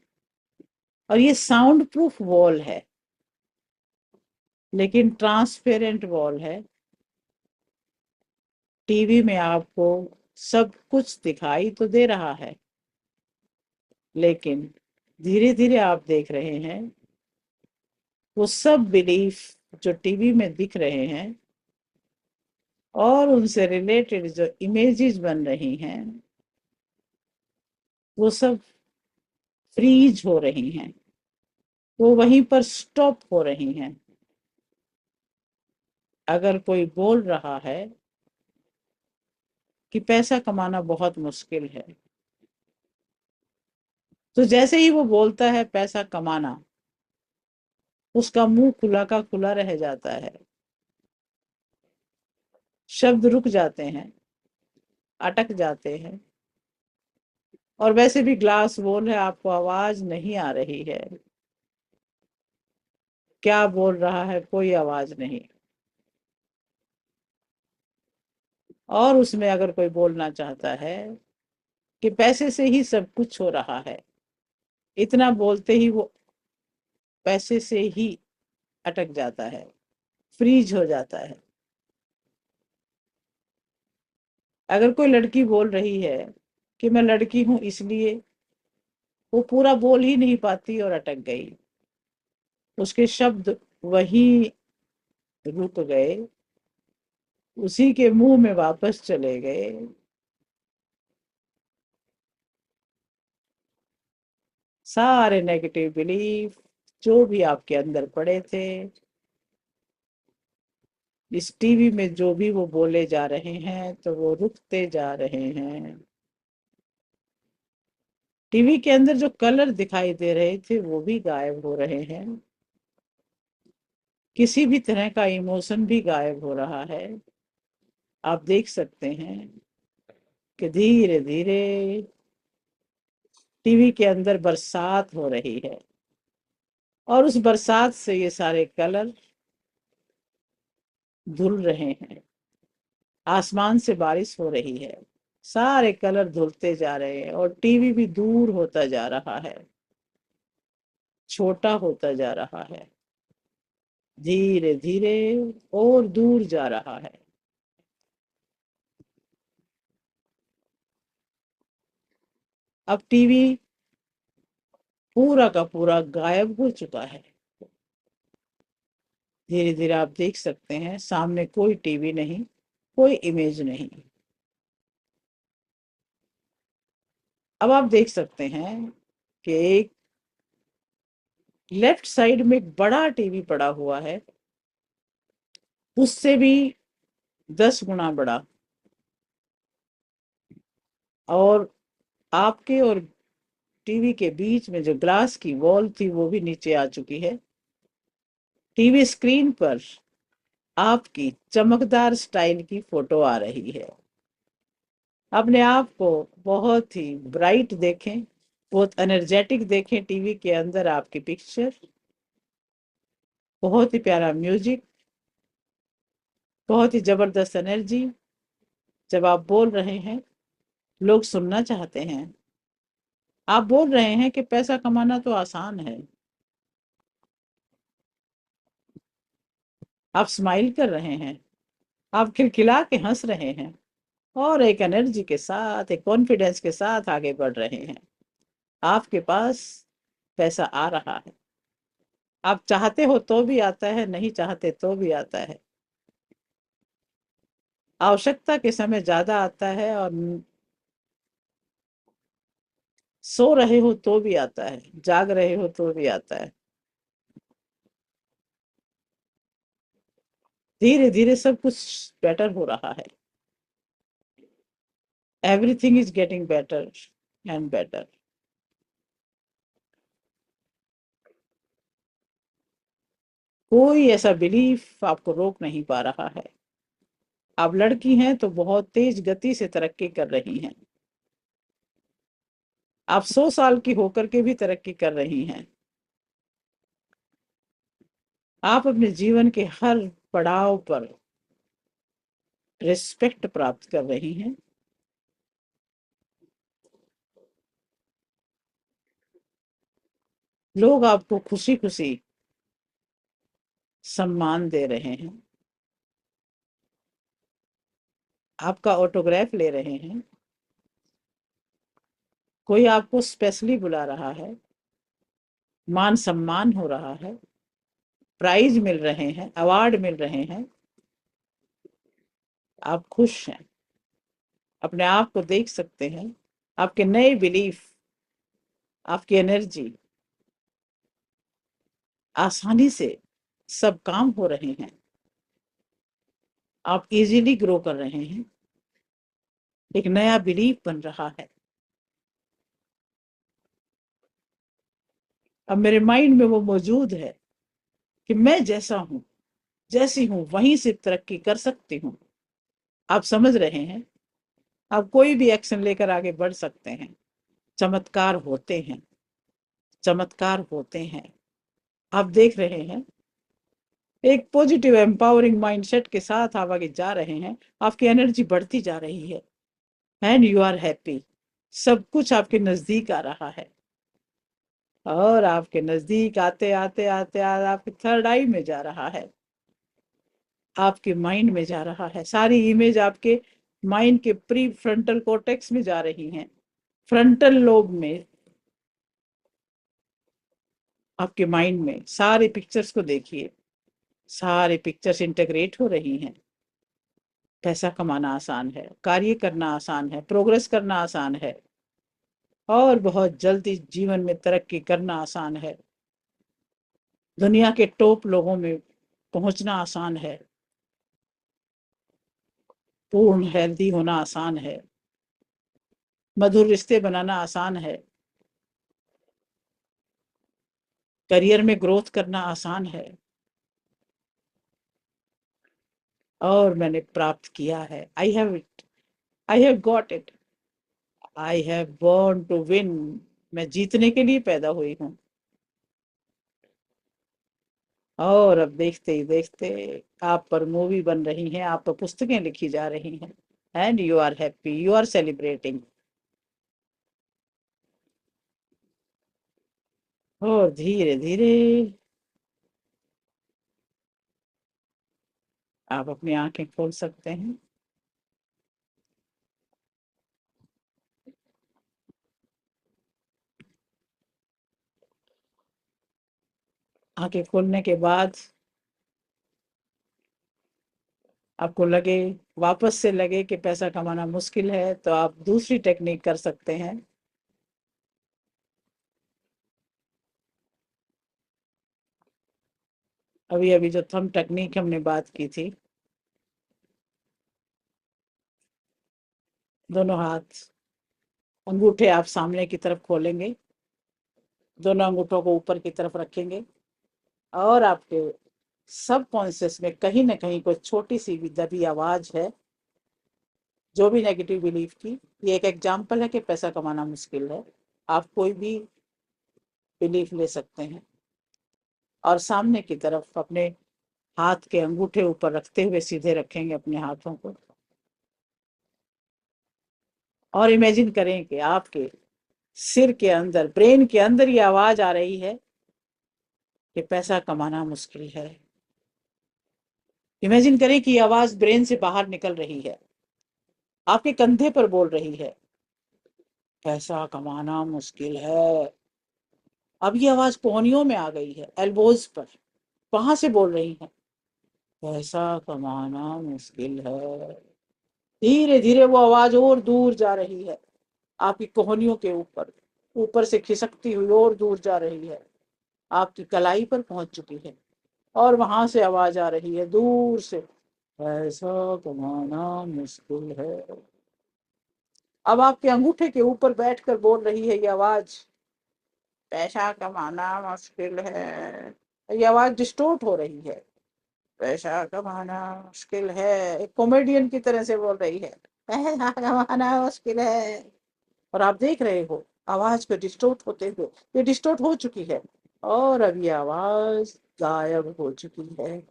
और ये साउंड प्रूफ वॉल है, लेकिन ट्रांसपेरेंट वॉल है। टीवी में आपको सब कुछ दिखाई तो दे रहा है, लेकिन धीरे धीरे आप देख रहे हैं वो सब बिलीफ जो टीवी में दिख रहे हैं और उनसे रिलेटेड जो इमेजेस बन रही हैं, वो सब फ्रीज हो रही हैं, वो वहीं पर स्टॉप हो रही हैं। अगर कोई बोल रहा है कि पैसा कमाना बहुत मुश्किल है, तो जैसे ही वो बोलता है पैसा कमाना, उसका मुंह खुला का खुला रह जाता है। शब्द रुक जाते हैं, अटक जाते हैं, और वैसे भी ग्लास वॉल है, आपको आवाज नहीं आ रही है। क्या बोल रहा है, कोई आवाज नहीं। और उसमें अगर कोई बोलना चाहता है कि पैसे से ही सब कुछ हो रहा है, इतना बोलते ही वो पैसे से ही अटक जाता है, फ्रीज हो जाता है। अगर कोई लड़की बोल रही है कि मैं लड़की हूं इसलिए, वो पूरा बोल ही नहीं पाती और अटक गई। उसके शब्द वहीं रुक गए, उसी के मुंह में वापस चले गए। सारे नेगेटिव बिलीफ जो भी आपके अंदर पड़े थे, इस टीवी में जो भी वो बोले जा रहे हैं, तो वो रुकते जा रहे हैं। टीवी के अंदर जो कलर दिखाई दे रहे थे वो भी गायब हो रहे हैं। किसी भी तरह का इमोशन भी गायब हो रहा है। आप देख सकते हैं कि धीरे धीरे टीवी के अंदर बरसात हो रही है, और उस बरसात से ये सारे कलर धुल रहे हैं। आसमान से बारिश हो रही है, सारे कलर धुलते जा रहे हैं, और टीवी भी दूर होता जा रहा है, छोटा होता जा रहा है, धीरे धीरे और दूर जा रहा है। अब टीवी पूरा का पूरा गायब हो चुका है। धीरे धीरे आप देख सकते हैं सामने कोई टीवी नहीं, कोई इमेज नहीं। अब आप देख सकते हैं कि एक लेफ्ट साइड में एक बड़ा टीवी पड़ा हुआ है, उससे भी 10 गुना बड़ा, और आपके और टीवी के बीच में जो ग्लास की वॉल थी वो भी नीचे आ चुकी है। टीवी स्क्रीन पर आपकी चमकदार स्टाइल की फोटो आ रही है। अपने आप को बहुत ही ब्राइट देखें, बहुत एनर्जेटिक देखें। टीवी के अंदर आपकी पिक्चर, बहुत ही प्यारा म्यूजिक, बहुत ही जबरदस्त एनर्जी। जब आप बोल रहे हैं लोग सुनना चाहते हैं। आप बोल रहे हैं कि पैसा कमाना तो आसान है। आप स्माइल कर रहे हैं, आप खिलखिला के हंस रहे हैं, और एक एनर्जी के साथ, एक कॉन्फिडेंस के साथ आगे बढ़ रहे हैं। आपके पास पैसा आ रहा है। आप चाहते हो तो भी आता है, नहीं चाहते तो भी आता है। आवश्यकता के समय ज्यादा आता है, और सो रहे हो तो भी आता है, जाग रहे हो तो भी आता है। धीरे धीरे सब कुछ बेटर हो रहा है। Everything is getting better and better. कोई ऐसा बिलीफ आपको रोक नहीं पा रहा है। आप लड़की हैं तो बहुत तेज गति से तरक्की कर रही हैं। आप 100 साल की होकर के भी तरक्की कर रही हैं। आप अपने जीवन के हर पड़ाव पर रिस्पेक्ट प्राप्त कर रही हैं। लोग आपको खुशी खुशी सम्मान दे रहे हैं, आपका ऑटोग्राफ ले रहे हैं। कोई आपको स्पेशली बुला रहा है, मान सम्मान हो रहा है, प्राइज मिल रहे हैं, अवार्ड मिल रहे हैं। आप खुश हैं, अपने आप को देख सकते हैं। आपके नए बिलीफ, आपकी एनर्जी, आसानी से सब काम हो रहे हैं। आप इजीली ग्रो कर रहे हैं। एक नया बिलीफ बन रहा है। अब मेरे माइंड में वो मौजूद है कि मैं जैसा हूं, जैसी हूं, वहीं से तरक्की कर सकती हूं। आप समझ रहे हैं, आप कोई भी एक्शन लेकर आगे बढ़ सकते हैं। चमत्कार होते हैं, चमत्कार होते हैं। आप देख रहे हैं, एक पॉजिटिव एम्पावरिंग माइंडसेट के साथ आप आगे जा रहे हैं। आपकी एनर्जी बढ़ती जा रही है, एंड यू आर हैप्पी। सब कुछ आपके नजदीक आ रहा है, और आपके नजदीक आते आते आते आपके थर्ड आई में जा रहा है, आपके माइंड में जा रहा है। सारी इमेज आपके माइंड के प्री फ्रंटल कॉर्टेक्स में जा रही हैं, फ्रंटल लोब में। आपके माइंड में सारे पिक्चर्स को देखिए, सारे पिक्चर्स इंटीग्रेट हो रही हैं। पैसा कमाना आसान है, कार्य करना आसान है, प्रोग्रेस करना आसान है, और बहुत जल्दी जीवन में तरक्की करना आसान है। दुनिया के टॉप लोगों में पहुंचना आसान है, पूर्ण हेल्दी होना आसान है, मधुर रिश्ते बनाना आसान है, करियर में ग्रोथ करना आसान है, और मैंने प्राप्त किया है। I have it, I have got it, I have born to win. मैं जीतने के लिए पैदा हुई हूँ। और अब देखते ही देखते आप पर मूवी बन रही हैं, आप पर पुस्तकें लिखी जा रही हैं, and you are happy, you are celebrating. और धीरे धीरे आप अपनी आंखें खोल सकते हैं। आंखें खोलने के बाद आपको लगे, वापस से लगे कि पैसा कमाना मुश्किल है, तो आप दूसरी टेक्निक कर सकते हैं। अभी अभी जो थंब टेक्निक हमने बात की थी, दोनों हाथ अंगूठे आप सामने की तरफ खोलेंगे, दोनों अंगूठों को ऊपर की तरफ रखेंगे, और आपके सब कॉन्शियस में कहीं ना कहीं कोई छोटी सी भी दबी आवाज है, जो भी नेगेटिव बिलीफ की। ये एक एग्जाम्पल है कि पैसा कमाना मुश्किल है। आप कोई भी बिलीफ ले सकते हैं, और सामने की तरफ अपने हाथ के अंगूठे ऊपर रखते हुए सीधे रखेंगे अपने हाथों को, और इमेजिन करें कि आपके सिर के अंदर, ब्रेन के अंदर ये आवाज आ रही है कि पैसा कमाना मुश्किल है। इमेजिन करें कि ये आवाज ब्रेन से बाहर निकल रही है, आपके कंधे पर बोल रही है, पैसा कमाना मुश्किल है। अब ये आवाज कोहनियों में आ गई है, एल्बोज पर, वहां से बोल रही है, पैसा कमाना मुश्किल है। धीरे धीरे वो आवाज और दूर जा रही है, आपकी कोहनियों के ऊपर, ऊपर से खिसकती हुई और दूर जा रही है, आपकी कलाई पर पहुंच चुकी है, और वहां से आवाज आ रही है दूर से, पैसा कमाना मुश्किल है। अब आपके अंगूठे के ऊपर बैठकर बोल रही है ये आवाज, पैसा कमाना मुश्किल है। ये आवाज डिस्टोर्ट हो रही है, पैसा कमाना मुश्किल है, एक कॉमेडियन की तरह से बोल रही है, पैसा कमाना मुश्किल है। और आप देख रहे हो आवाज को डिस्टोर्ट होते हुए, ये डिस्टोर्ट हो चुकी है, और अब ये आवाज गायब हो चुकी है।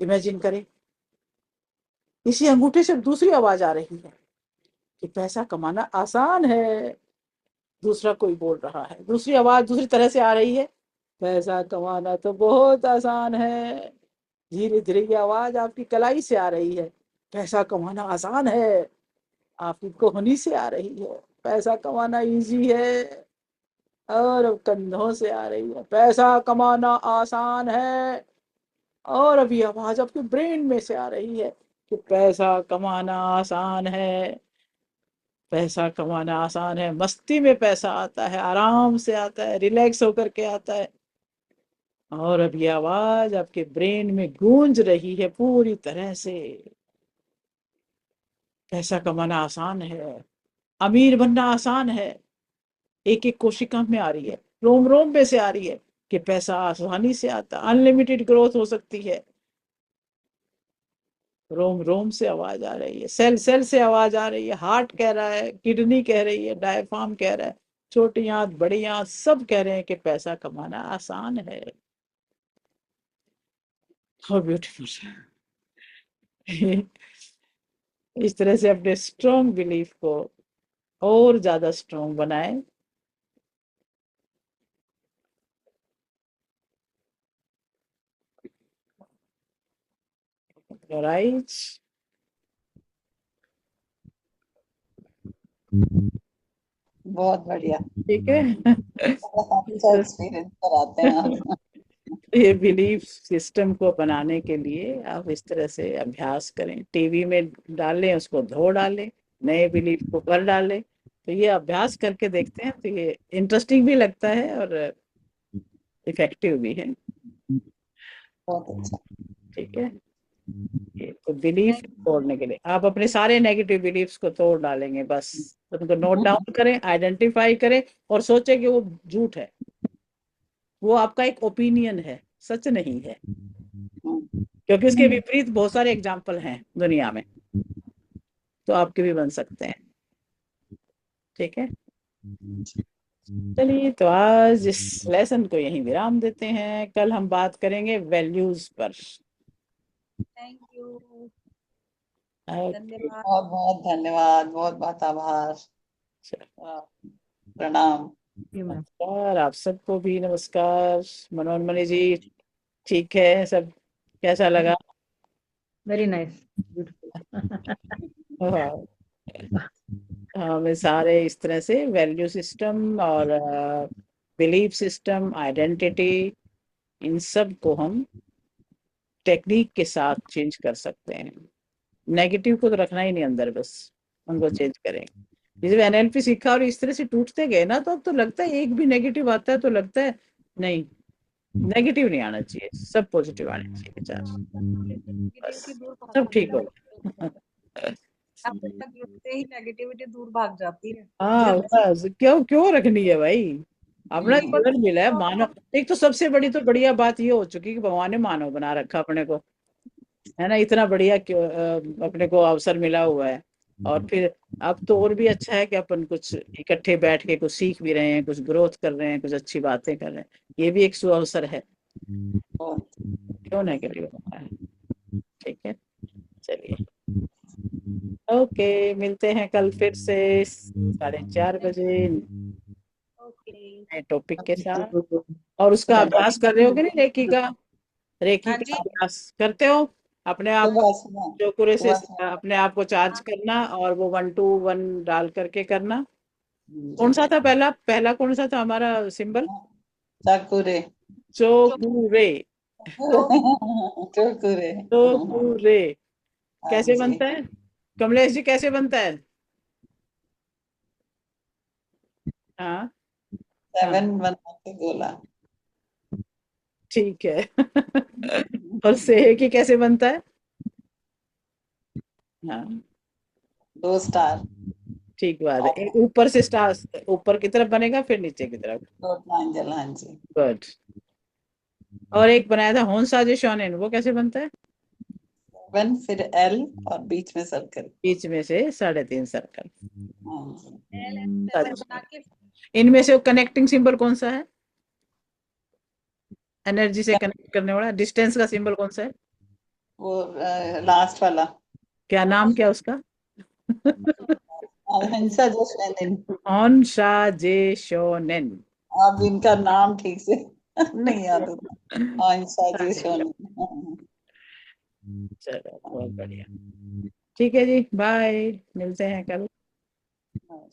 इमेजिन करें, इसी अंगूठे से दूसरी आवाज आ रही है कि पैसा कमाना आसान है। दूसरा कोई बोल रहा है, दूसरी आवाज दूसरी तरह से आ रही है, पैसा कमाना तो बहुत आसान है। धीरे धीरे ये आवाज आपकी कलाई से आ रही है, पैसा कमाना आसान है। आपकी कोहनी से आ रही है, पैसा कमाना इजी है। और अब कंधों से आ रही है, पैसा कमाना आसान है। और अभी आवाज आपके ब्रेन में से आ रही है कि पैसा कमाना आसान है। पैसा कमाना आसान है, मस्ती में पैसा आता है, आराम से आता है, रिलैक्स होकर के आता है। और अब ये आवाज आपके ब्रेन में गूंज रही है पूरी तरह से, पैसा कमाना आसान है, अमीर बनना आसान है। एक एक कोशिका में आ रही है, रोम रोम में से आ रही है कि पैसा आसानी से आता, अनलिमिटेड ग्रोथ हो सकती है। रोम रोम से आवाज आ रही है, सेल सेल से आवाज आ रही है, हार्ट कह रहा है, किडनी कह रही है, डायफ्राम कह रहा है, छोटी आंत बड़ी आंत सब कह रहे हैं कि पैसा कमाना आसान है। How beautiful. इस तरह से अपने स्ट्रॉन्ग बिलीफ को और ज्यादा स्ट्रॉन्ग बनाएं। योर आइज, बहुत बढ़िया, ठीक है। अच्छा एक्सपीरियंस कराते हैं आप। ये बिलीफ सिस्टम को बनाने के लिए आप इस तरह से अभ्यास करें, टीवी में डालें, उसको धो डालें, नए बिलीफ को कर डालें। तो ये अभ्यास करके देखते हैं, तो ये इंटरेस्टिंग भी लगता है और इफेक्टिव भी है। बहुत अच्छा। ठीक है, ये तो बिलीफ तोड़ने के लिए आप अपने सारे नेगेटिव बिलीफ्स को तोड़ डालेंगे। बस उनको नोट डाउन करें, आइडेंटिफाई करें और सोचें कि वो झूठ है, वो आपका एक ओपिनियन है, सच नहीं है, क्योंकि इसके विपरीत बहुत सारे एग्जाम्पल हैं दुनिया में, तो आपके भी बन सकते हैं। ठीक है, चलिए तो आज इस लेसन को यहीं विराम देते हैं। कल हम बात करेंगे वैल्यूज पर। थैंक यू, ओके, धन्यवाद। बहुत बहुत धन्यवाद, बहुत बहुत आभार। प्रणाम। नमस्कार, आप सबको भी नमस्कार। मनोन्मणि जी ठीक है सब? कैसा लगा? वेरी नाइस, हमें सारे इस तरह से वैल्यू सिस्टम और बिलीफ सिस्टम, आइडेंटिटी, इन सब को हम टेक्निक के साथ चेंज कर सकते हैं। नेगेटिव को तो रखना ही नहीं अंदर, बस उनको चेंज करें। जैसे एनएलपी सीखा और इस तरह से टूटते गए ना, तो अब तो लगता है एक भी नेगेटिव आता है तो लगता है नहीं, नेगेटिव नहीं आना चाहिए, सब पॉजिटिव आने चाहिए विचार, बस नेगेटिविटी दूर भाग सब ठीक जाती होगा। है। आप तक जुड़ते ही नेगेटिविटी दूर भाग जाती है। हाँ, बस क्यों क्यों रखनी है भाई, अपना जीवन मिला है मानव। एक तो सबसे बड़ी तो बढ़िया बात ये हो चुकी कि भगवान ने मानव बना रखा अपने को, है ना, इतना बढ़िया क्यों अपने को अवसर मिला हुआ है। और फिर अब तो और भी अच्छा है कि अपन कुछ इकट्ठे बैठ के कुछ सीख भी रहे हैं, कुछ ग्रोथ कर रहे हैं, कुछ अच्छी बातें कर रहे हैं, ये भी एक सुअवसर है, क्यों नेगेटिव होना है। ठीक है, चलिए ओके, मिलते हैं कल फिर से 4:30 बजे ओके, नए टॉपिक के साथ। और उसका अभ्यास कर रहे हो कि नहीं, रेकी का? रेकी हाँ का जी, अभ्यास करते हो अपने आप, सुबह सुबह चोकुरे से सुबह अपने आप को चार्ज करना और वो 1 to 1 डाल करके करना। कौन जी। सा था पहला पहला कौन सा था हमारा सिंबल? चाकुरे। चोकुरे। चुरकुरे। चोकुरे हाँ कैसे जी। बनता है कमलेश जी, कैसे बनता है? हाँ 7 बना के गोला। ठीक है। और सेहे की कैसे बनता है? हाँ 2 स्टार। ठीक बात है, एक ऊपर से स्टार ऊपर की तरफ बनेगा फिर नीचे की तरफ। 2 ट्रायंगल। हाँ जी। गुड। और एक बनाया था होनसाजे शोनेन, वो कैसे बनता है? 7 फिर एल और बीच में सर्कल। बीच में से 3.5 सर्कल। हाँ जी। LN7 बना के इनमें से कनेक्टिंग सिंबल कौन सा है? एनर्जी से कनेक्ट करने वाला डिस्टेंस का सिंबल कौन सा है? वो लास्ट वाला। क्या नाम क्या उसका? अहिंसा जस्ट एंड। होनसाजे शोनेन। अब इनका नाम ठीक से नहीं याद होता। अहिंसा जस्ट एंड। चलो बहुत बढ़िया, ठीक है जी, बाय, मिलते हैं कल।